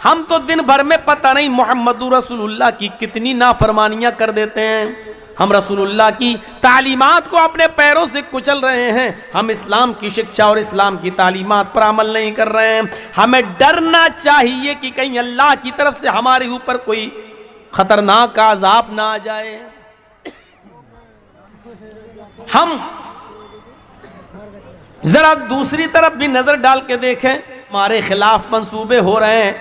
ہم تو دن بھر میں پتہ نہیں محمد رسول اللہ کی کتنی نافرمانیاں کر دیتے ہیں۔ ہم رسول اللہ کی تعلیمات کو اپنے پیروں سے کچل رہے ہیں، ہم اسلام کی شکشا اور اسلام کی تعلیمات پر عمل نہیں کر رہے ہیں۔ ہمیں ڈرنا چاہیے کہ کہیں اللہ کی طرف سے ہمارے اوپر کوئی خطرناک عذاب نہ آ جائے۔ ہم ذرا دوسری طرف بھی نظر ڈال کے دیکھیں، ہمارے خلاف منصوبے ہو رہے ہیں،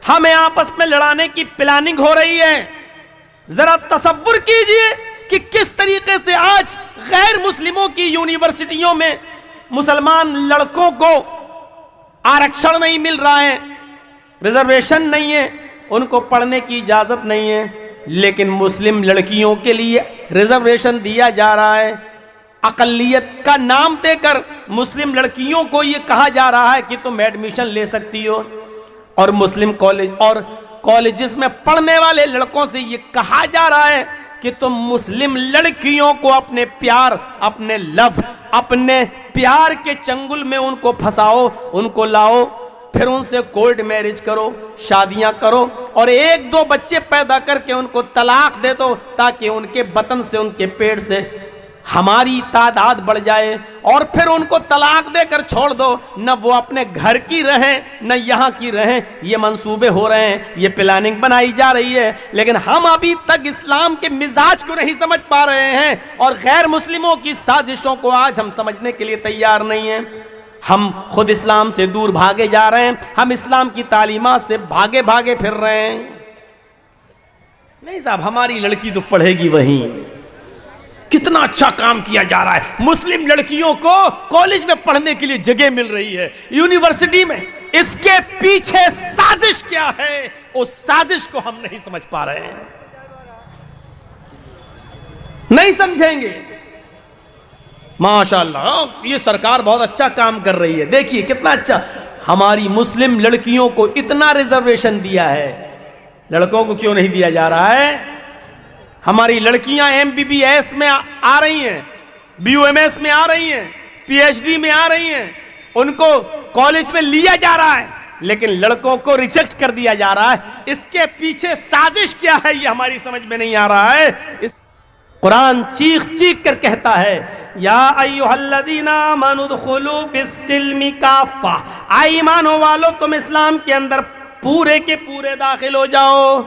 ہمیں آپس میں لڑانے کی پلاننگ ہو رہی ہے۔ ذرا تصور کیجئے کہ کس طریقے سے آج غیر مسلموں کی یونیورسٹیوں میں مسلمان لڑکوں کو آرکشن نہیں مل رہا ہے، ریزرویشن نہیں ہے، ان کو پڑھنے کی اجازت نہیں ہے، لیکن مسلم لڑکیوں کے لیے ریزرویشن دیا جا رہا ہے۔ اقلیت کا نام دے کر مسلم لڑکیوں کو یہ کہا جا رہا ہے کہ تم ایڈمیشن لے سکتی ہو، اور مسلم کالج اور کالجز میں پڑھنے والے لڑکوں سے یہ کہا جا رہا ہے کہ تم مسلم لڑکیوں کو اپنے پیار، اپنے لو، اپنے پیار کے چنگل میں ان کو پھنساؤ، ان کو لاؤ، پھر ان سے کورٹ میرج کرو، شادیاں کرو، اور ایک دو بچے پیدا کر کے ان کو طلاق دے دو تاکہ ان کے بطن سے، ان کے پیٹ سے ہماری تعداد بڑھ جائے، اور پھر ان کو طلاق دے کر چھوڑ دو، نہ وہ اپنے گھر کی رہیں نہ یہاں کی رہیں۔ یہ منصوبے ہو رہے ہیں، یہ پلاننگ بنائی جا رہی ہے، لیکن ہم ابھی تک اسلام کے مزاج کو نہیں سمجھ پا رہے ہیں، اور غیر مسلموں کی سازشوں کو آج ہم سمجھنے کے لیے تیار نہیں ہیں۔ ہم خود اسلام سے دور بھاگے جا رہے ہیں، ہم اسلام کی تعلیمات سے بھاگے بھاگے پھر رہے ہیں۔ نہیں صاحب، ہماری لڑکی تو پڑھے گی وہیں۔ کتنا اچھا کام کیا جا رہا ہے، مسلم لڑکیوں کو کالج میں پڑھنے کے لیے جگہ مل رہی ہے، یونیورسٹی میں۔ اس کے پیچھے سازش کیا ہے، اس سازش کو ہم نہیں سمجھ پا رہے ہیں، نہیں سمجھیں گے۔ ماشاءاللہ یہ سرکار بہت اچھا کام کر رہی ہے، دیکھیے کتنا اچھا، ہماری مسلم لڑکیوں کو اتنا ریزرویشن دیا ہے، لڑکوں کو کیوں نہیں دیا جا رہا ہے؟ ہماری لڑکیاں MBBS میں آ رہی ہیں، BUMS میں آ رہی ہیں، PhD میں آ رہی ہیں، ان کو کالج میں لیا جا رہا ہے، لیکن لڑکوں کو ریجیکٹ کر دیا جا رہا ہے۔ اس کے پیچھے سازش کیا ہے، یہ ہماری سمجھ میں نہیں آ رہا ہے۔ قرآن چیخ چیخ کر کہتا ہے، یا ایھا الذین آمنوا ادخلوا فی السلم کافہ، اے ایمانوں والو تم اسلام کے اندر پورے کے پورے داخل ہو جاؤ۔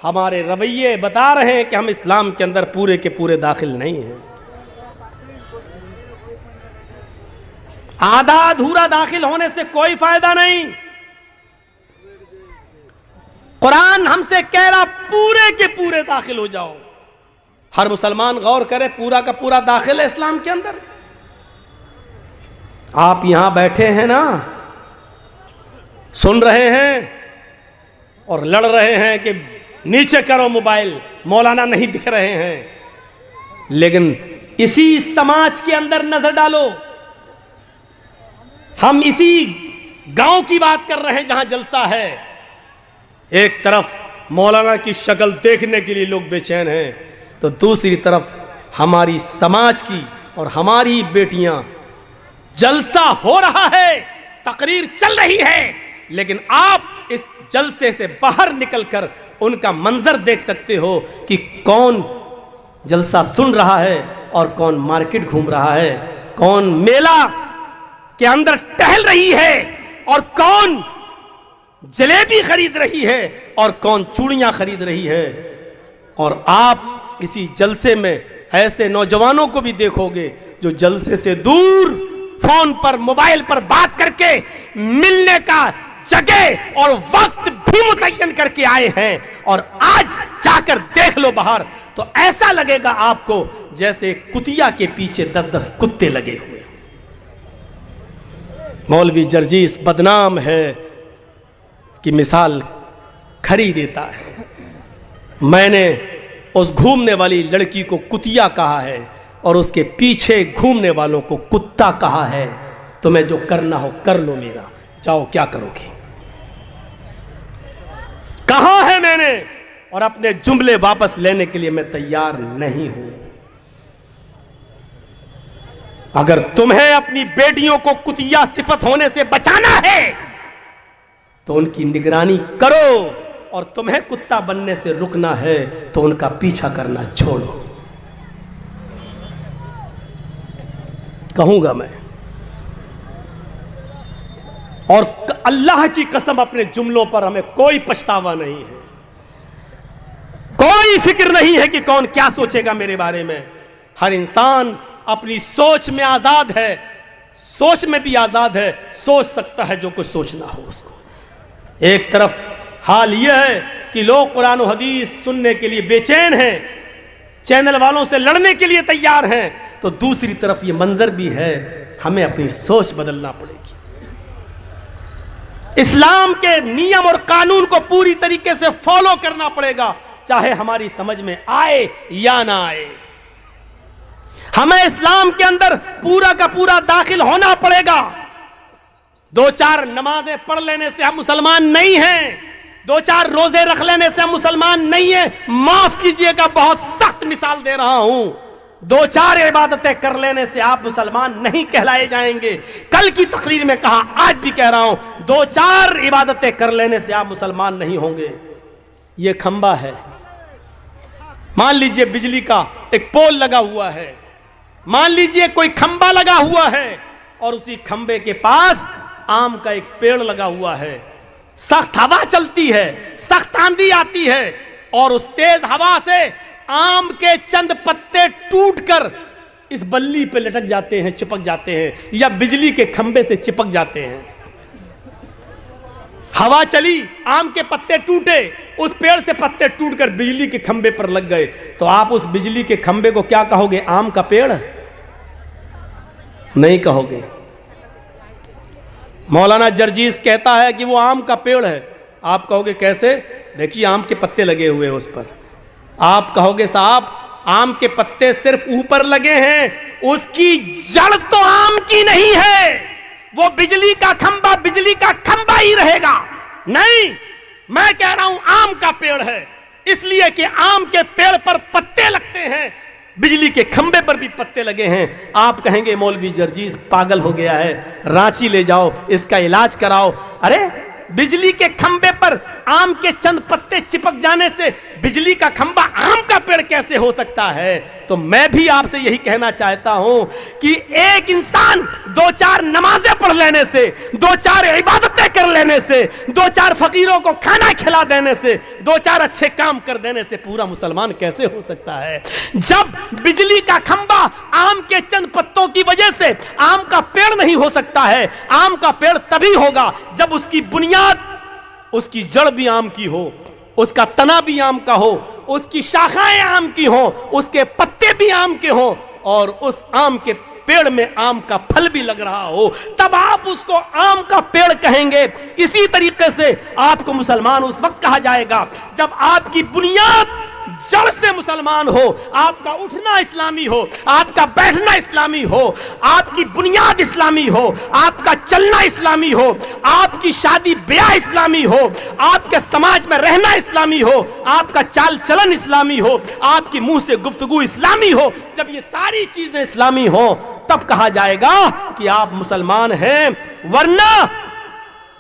ہمارے رویے بتا رہے ہیں کہ ہم اسلام کے اندر پورے کے پورے داخل نہیں ہیں، آدھا ادھورا داخل ہونے سے کوئی فائدہ نہیں۔ قرآن ہم سے کہہ رہا پورے کے پورے داخل ہو جاؤ۔ ہر مسلمان غور کرے، پورا کا پورا داخل ہے اسلام کے اندر۔ آپ یہاں بیٹھے ہیں نا، سن رہے ہیں اور لڑ رہے ہیں کہ نیچے کرو موبائل، مولانا نہیں دکھ رہے ہیں، لیکن اسی سماج کے اندر نظر ڈالو، ہم اسی گاؤں کی بات کر رہے ہیں جہاں جلسہ ہے، ایک طرف مولانا کی شکل دیکھنے کے لیے لوگ بے چین ہیں، تو دوسری طرف ہماری سماج کی اور ہماری بیٹیاں، جلسہ ہو رہا ہے، تقریر چل رہی ہے، لیکن آپ اس جلسے سے باہر نکل کر ان کا منظر دیکھ سکتے ہو کہ کون جلسہ سن رہا ہے اور کون مارکیٹ گھوم رہا ہے، کون میلہ کے اندر ٹہل رہی ہے اور کون جلیبی خرید رہی ہے اور کون چوڑیاں خرید رہی ہے۔ اور آپ کسی جلسے میں ایسے نوجوانوں کو بھی دیکھو گے جو جلسے سے دور فون پر، موبائل پر بات کر کے ملنے کا جگہ اور وقت بھی متعین کر کے آئے ہیں، اور آج جا کر دیکھ لو باہر تو ایسا لگے گا آپ کو جیسے کتیا کے پیچھے 10 کتے لگے ہوئے۔ مولوی جرجیس بدنام ہے کہ مثال کھری دیتا ہے۔ میں نے اس گھومنے والی لڑکی کو کتیا کہا ہے اور اس کے پیچھے گھومنے والوں کو کتا کہا ہے۔ تمہیں جو کرنا ہو کر لو، میرا جاؤ، کیا کرو گے؟ کہا ہے میں نے، اور اپنے جملے واپس لینے کے لیے میں تیار نہیں ہوں۔ اگر تمہیں اپنی بیٹیوں کو کتیا صفت ہونے سے بچانا ہے تو ان کی نگرانی کرو، اور تمہیں کتا بننے سے رکنا ہے تو ان کا پیچھا کرنا چھوڑو۔ کہوں گا میں، اور اللہ کی قسم اپنے جملوں پر ہمیں کوئی پچھتاوا نہیں ہے، کوئی فکر نہیں ہے کہ کون کیا سوچے گا میرے بارے میں۔ ہر انسان اپنی سوچ میں آزاد ہے، سوچ میں بھی آزاد ہے، سوچ سکتا ہے جو کچھ سوچنا ہو اس کو۔ ایک طرف حال یہ ہے کہ لوگ قرآن و حدیث سننے کے لیے بے چین ہیں، چینل والوں سے لڑنے کے لیے تیار ہیں، تو دوسری طرف یہ منظر بھی ہے، ہمیں اپنی سوچ بدلنا پڑے گی۔ اسلام کے نیم اور قانون کو پوری طریقے سے فالو کرنا پڑے گا، چاہے ہماری سمجھ میں آئے یا نہ آئے۔ ہمیں اسلام کے اندر پورا کا پورا داخل ہونا پڑے گا۔ 2-4 نمازیں پڑھ لینے سے ہم مسلمان نہیں ہیں، 2-4 روزے رکھ لینے سے ہم مسلمان نہیں ہیں۔ معاف کیجئے گا، بہت سخت مثال دے رہا ہوں، 2-4 عبادتیں کر لینے سے آپ مسلمان نہیں کہلائے جائیں گے۔ کل کی تقریر میں کہا، آج بھی کہہ رہا ہوں، 2-4 عبادتیں کر لینے سے آپ مسلمان نہیں ہوں گے۔ یہ کھمبا ہے، مان لیجئے بجلی کا ایک پول لگا ہوا ہے، مان لیجئے کوئی کھمبا لگا ہوا ہے، اور اسی کھمبے کے پاس آم کا ایک پیڑ لگا ہوا ہے۔ سخت ہوا چلتی ہے، سخت آندھی آتی ہے، اور اس تیز ہوا سے آم کے چند پتے ٹوٹ کر اس بلی پہ لٹک جاتے ہیں، چپک جاتے ہیں، یا بجلی کے کھمبے سے چپک جاتے ہیں۔ ہوا چلی، آم کے پتے ٹوٹے، اس پیڑ سے پتے ٹوٹ کر بجلی کے کھمبے پر لگ گئے، تو آپ اس بجلی کے کھمبے کو کیا کہو گے؟ آم کا پیڑ نہیں کہو گے۔ مولانا جرجیس کہتا ہے کہ وہ آم کا پیڑ ہے، آپ کہو گے کیسے؟ دیکھیے آم کے پتے لگے ہوئے اس پر۔ آپ کہو گے صاحب آم کے پتے صرف اوپر لگے ہیں، اس کی جڑ تو آم کی نہیں ہے، وہ بجلی کا کھمبا ہی رہے گا۔ نہیں، میں کہہ رہا ہوں آم کا پیڑ ہے، اس لیے کہ آم کے پیڑ پر پتے لگتے ہیں، بجلی کے کھمبے پر بھی پتے لگے ہیں۔ آپ کہیں گے مولوی جرجیس پاگل ہو گیا ہے، رانچی لے جاؤ، اس کا علاج کراؤ۔ ارے بجلی کے کھمبے پر آم کے چند پتے چپک جانے سے بجلی کا کھمبا آم کا پیڑ کیسے ہو سکتا ہے؟ تو میں بھی آپ سے یہی کہنا چاہتا ہوں کہ ایک انسان 2-4 نمازیں پڑھ لینے سے، 2-4 عبادتیں کر لینے سے، 2-4 فقیروں کو کھانا کھلا دینے سے، 2-4 اچھے کام کر دینے سے پورا مسلمان کیسے ہو سکتا ہے؟ جب بجلی کا کھمبا آم کے چند پتوں کی وجہ سے آم کا پیڑ نہیں ہو سکتا ہے، آم کا پیڑ تبھی ہوگا جب اس کی بنیاد، اس کی جڑ بھی آم کی ہو، اس کا تنا بھی آم کا ہو، اس کی شاخائیں آم کی ہوں، اس کے پتے بھی آم کے ہوں، اور اس آم کے پیڑ میں آم کا پھل بھی لگ رہا ہو، تب آپ اس کو آم کا پیڑ کہیں گے۔ اسی طریقے سے آپ کو مسلمان اس وقت کہا جائے گا جب آپ کی بنیاد جڑ سے مسلمان ہو، آپ کا اٹھنا اسلامی ہو، آپ کا بیٹھنا اسلامی ہو، آپ کی بنیاد اسلامی ہو، آپ کا چلنا اسلامی ہو، آپ کی شادی بیاہ اسلامی ہو، آپ کے سماج میں رہنا اسلامی ہو، آپ کا چال چلن اسلامی ہو، آپ کی منہ سے گفتگو اسلامی ہو۔ جب یہ ساری چیزیں اسلامی ہوں تب کہا جائے گا کہ آپ مسلمان ہیں، ورنہ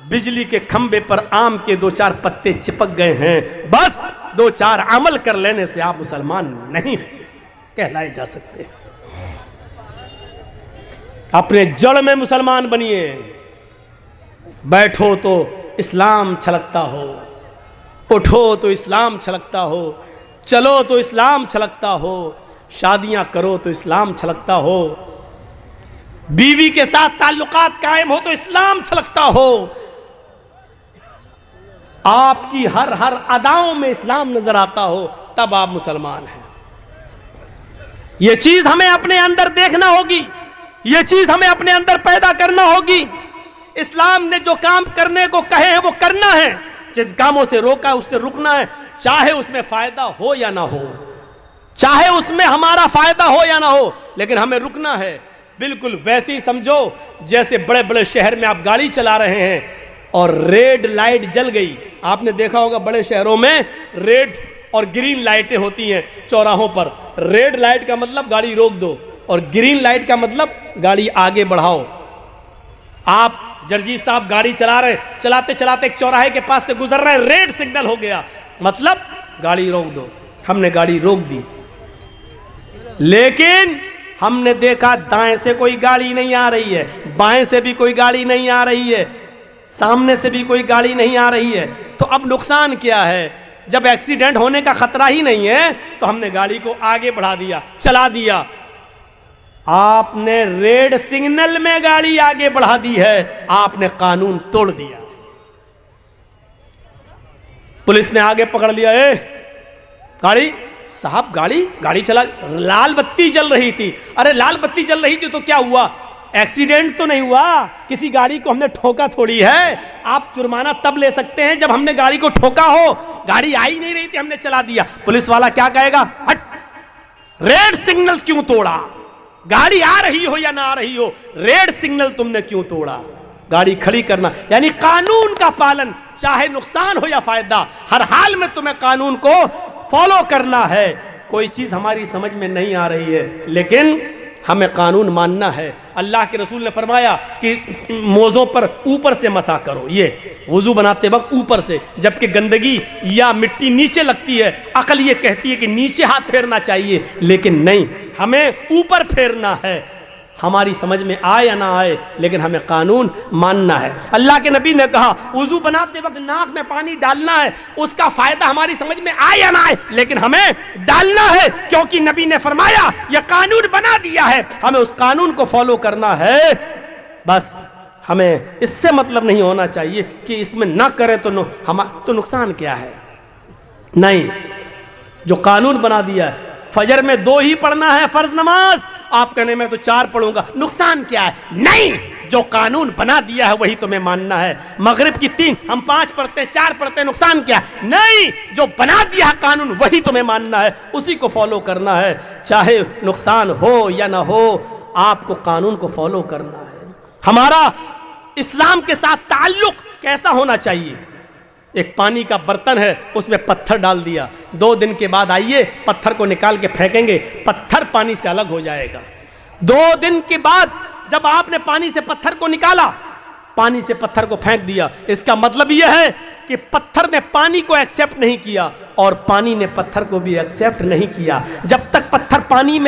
بجلی کے کھمبے پر آم کے 2-4 پتے چپک گئے ہیں، بس 2-4 عمل کر لینے سے آپ مسلمان نہیں کہلائے جا سکتے۔ اپنے جڑ میں مسلمان بنیے، بیٹھو تو اسلام چھلکتا ہو، اٹھو تو اسلام چھلکتا ہو، چلو تو اسلام چھلکتا ہو، شادیاں کرو تو اسلام چھلکتا ہو، بیوی کے ساتھ تعلقات قائم ہو تو اسلام چھلکتا ہو، آپ کی ہر اداؤں میں اسلام نظر آتا ہو، تب آپ مسلمان ہیں۔ یہ چیز ہمیں اپنے اندر دیکھنا ہوگی، یہ چیز ہمیں اپنے اندر پیدا کرنا ہوگی۔ اسلام نے جو کام کرنے کو کہے ہیں وہ کرنا ہے، جن کاموں سے روکا ہے اس سے رکنا ہے، چاہے اس میں فائدہ ہو یا نہ ہو، چاہے اس میں ہمارا فائدہ ہو یا نہ ہو، لیکن ہمیں رکنا ہے۔ بالکل ویسے ہی سمجھو جیسے بڑے بڑے شہر میں آپ گاڑی چلا رہے ہیں اور ریڈ لائٹ جل گئی۔ آپ نے دیکھا ہوگا بڑے شہروں میں ریڈ اور گرین لائٹیں ہوتی ہیں چوراہوں پر۔ ریڈ لائٹ کا مطلب گاڑی روک دو، اور گرین لائٹ کا مطلب گاڑی آگے بڑھاؤ۔ آپ جرجیت صاحب گاڑی چلا رہے ہیں، چلاتے چلاتے ایک چوراہے کے پاس سے گزر رہے ہیں، ریڈ سگنل ہو گیا، مطلب گاڑی روک دو۔ ہم نے گاڑی روک دی، لیکن ہم نے دیکھا دائیں سے کوئی گاڑی نہیں آ رہی ہے، بائیں سے بھی کوئی گاڑی نہیں آ رہی ہے، سامنے سے بھی کوئی گاڑی نہیں آ رہی ہے، تو اب نقصان کیا ہے؟ جب ایکسیڈنٹ ہونے کا خطرہ ہی نہیں ہے تو ہم نے گاڑی کو آگے بڑھا دیا، چلا دیا۔ آپ نے ریڈ سگنل میں گاڑی آگے بڑھا دی ہے، آپ نے قانون توڑ دیا۔ پولیس نے آگے پکڑ لیا، گاڑی صاحب گاڑی چلا، لال بتی جل رہی تھی۔ ارے لال بتی جل رہی تھی تو کیا ہوا؟ ایکسیڈنٹ تو نہیں ہوا، کسی گاڑی کو ہم نے ٹھوکا تھوڑی ہے۔ آپ جرمانہ تب لے سکتے ہیں جب ہم نے گاڑی کو ٹھوکا ہو، گاڑی آئی نہیں رہی تھی ہم نے چلا دیا۔ پولیس والا کیا کہے گا؟ ہٹ، ریڈ سگنل کیوں توڑا؟ گاڑی آ رہی ہو یا نہ آ رہی ہو، ریڈ سگنل تم نے کیوں توڑا؟ گاڑی کھڑی کرنا یعنی قانون کا پالن، چاہے نقصان ہو یا فائدہ، ہر حال میں تمہیں قانون کو فالو کرنا ہے۔ کوئی چیز ہماری سمجھ میں نہیں آ رہی ہے لیکن ہمیں قانون ماننا ہے۔ اللہ کے رسول نے فرمایا کہ موزوں پر اوپر سے مسح کرو، یہ وضو بناتے وقت اوپر سے، جبکہ گندگی یا مٹی نیچے لگتی ہے۔ عقل یہ کہتی ہے کہ نیچے ہاتھ پھیرنا چاہیے لیکن نہیں، ہمیں اوپر پھیرنا ہے۔ ہماری سمجھ میں آئے یا نہ آئے لیکن ہمیں قانون ماننا ہے۔ اللہ کے نبی نے کہا وضو بناتے وقت ناک میں پانی ڈالنا ہے، اس کا فائدہ ہماری سمجھ میں آئے یا نہ آئے لیکن ہمیں ڈالنا ہے، کیونکہ نبی نے فرمایا یہ قانون بنا دیا ہے، ہمیں اس قانون کو فالو کرنا ہے۔ بس ہمیں اس سے مطلب نہیں ہونا چاہیے کہ اس میں نہ کریں تو نقصان کیا ہے۔ نہیں، جو قانون بنا دیا ہے، فجر میں 2 ہی پڑھنا ہے فرض نماز، آپ کہنے میں تو 4 پڑھوں گا، نقصان کیا ہے؟ نہیں، جو قانون بنا دیا ہے وہی تمہیں ماننا ہے۔ مغرب کی 3 ہم 5 پڑھتے ہیں، 4 پڑھتے ہیں، نقصان کیا ہے؟ نہیں، جو بنا دیا ہے قانون وہی تمہیں ماننا ہے، اسی کو فالو کرنا ہے، چاہے نقصان ہو یا نہ ہو، آپ کو قانون کو فالو کرنا ہے۔ ہمارا اسلام کے ساتھ تعلق کیسا ہونا چاہیے؟ ایک پانی کا برتن ہے، اس میں پتھر ڈال دیا، 2 دن کے بعد آئیے پتھر کو نکال کے پھینکیں گے، پتھر پانی سے الگ ہو جائے گا۔ 2 دن کے بعد جب آپ نے پانی سے پتھر کو نکالا، پانی سے پتھر کو پھینک دیا، اس کا مطلب یہ ہے کہ پتھر نے پانی کو ایکسیپٹ نہیں کیا اور پانی نے پتھر کو بھی ایکسیپٹ نہیں کیا۔ جب تک پتھر پانی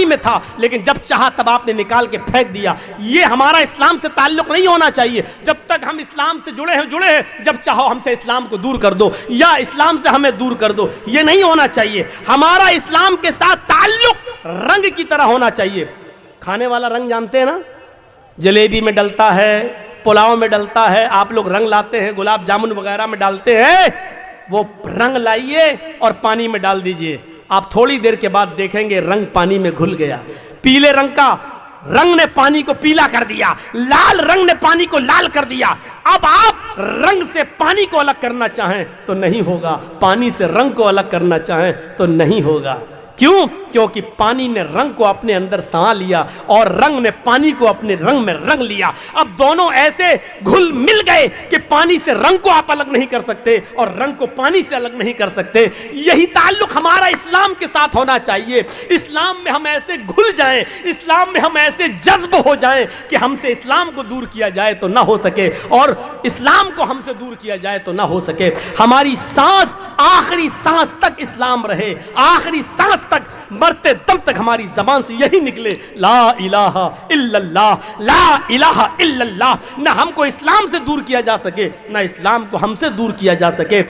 میں تھا لیکن جب چاہا تب آپ نے نکال کے پھینک دیا۔ یہ ہمارا اسلام سے تعلق نہیں ہونا چاہیے۔ جب تک ہم اسلام سے جڑے ہیں، جب چاہو ہم سے اسلام کو دور کر دو یا اسلام سے ہمیں دور کر دو، یہ نہیں ہونا چاہیے۔ ہمارا اسلام کے ساتھ تعلق رنگ کی طرح ہونا چاہیے۔ کھانے والا رنگ جانتے ہیں نا، جلیبی میں ڈلتا ہے، پلاؤ میں ڈلتا ہے، آپ لوگ رنگ لاتے ہیں، گلاب جامن وغیرہ میں ڈالتے ہیں، وہ رنگ لائیے اور پانی میں ڈال دیجئے، آپ تھوڑی دیر کے بعد دیکھیں گے رنگ پانی میں گھل گیا۔ پیلے رنگ کا رنگ نے پانی کو پیلا کر دیا، لال رنگ نے پانی کو لال کر دیا۔ اب آپ رنگ سے پانی کو الگ کرنا چاہیں تو نہیں ہوگا، پانی سے رنگ کو الگ کرنا چاہیں تو نہیں ہوگا۔ کیوں؟ کیونکہ پانی نے رنگ کو اپنے اندر سما لیا اور رنگ نے پانی کو اپنے رنگ میں رنگ لیا۔ اب دونوں ایسے گھل مل گئے کہ پانی سے رنگ کو آپ الگ نہیں کر سکتے اور رنگ کو پانی سے الگ نہیں کر سکتے۔ یہی تعلق ہمارا اسلام کے ساتھ ہونا چاہیے۔ اسلام میں ہم ایسے گھل جائیں، اسلام میں ہم ایسے جذب ہو جائیں کہ ہم سے اسلام کو دور کیا جائے تو نہ ہو سکے اور اسلام کو ہم سے دور کیا جائے تو نہ ہو سکے۔ ہماری سانس آخری سانس تک اسلام رہے، آخری سانس تک، مرتے دم تک ہماری زبان سے یہی نکلے، لا الہ الا اللہ، لا الہ الا اللہ۔ نہ ہم کو اسلام سے دور کیا جا سکے، نہ اسلام کو ہم سے دور کیا جا سکے۔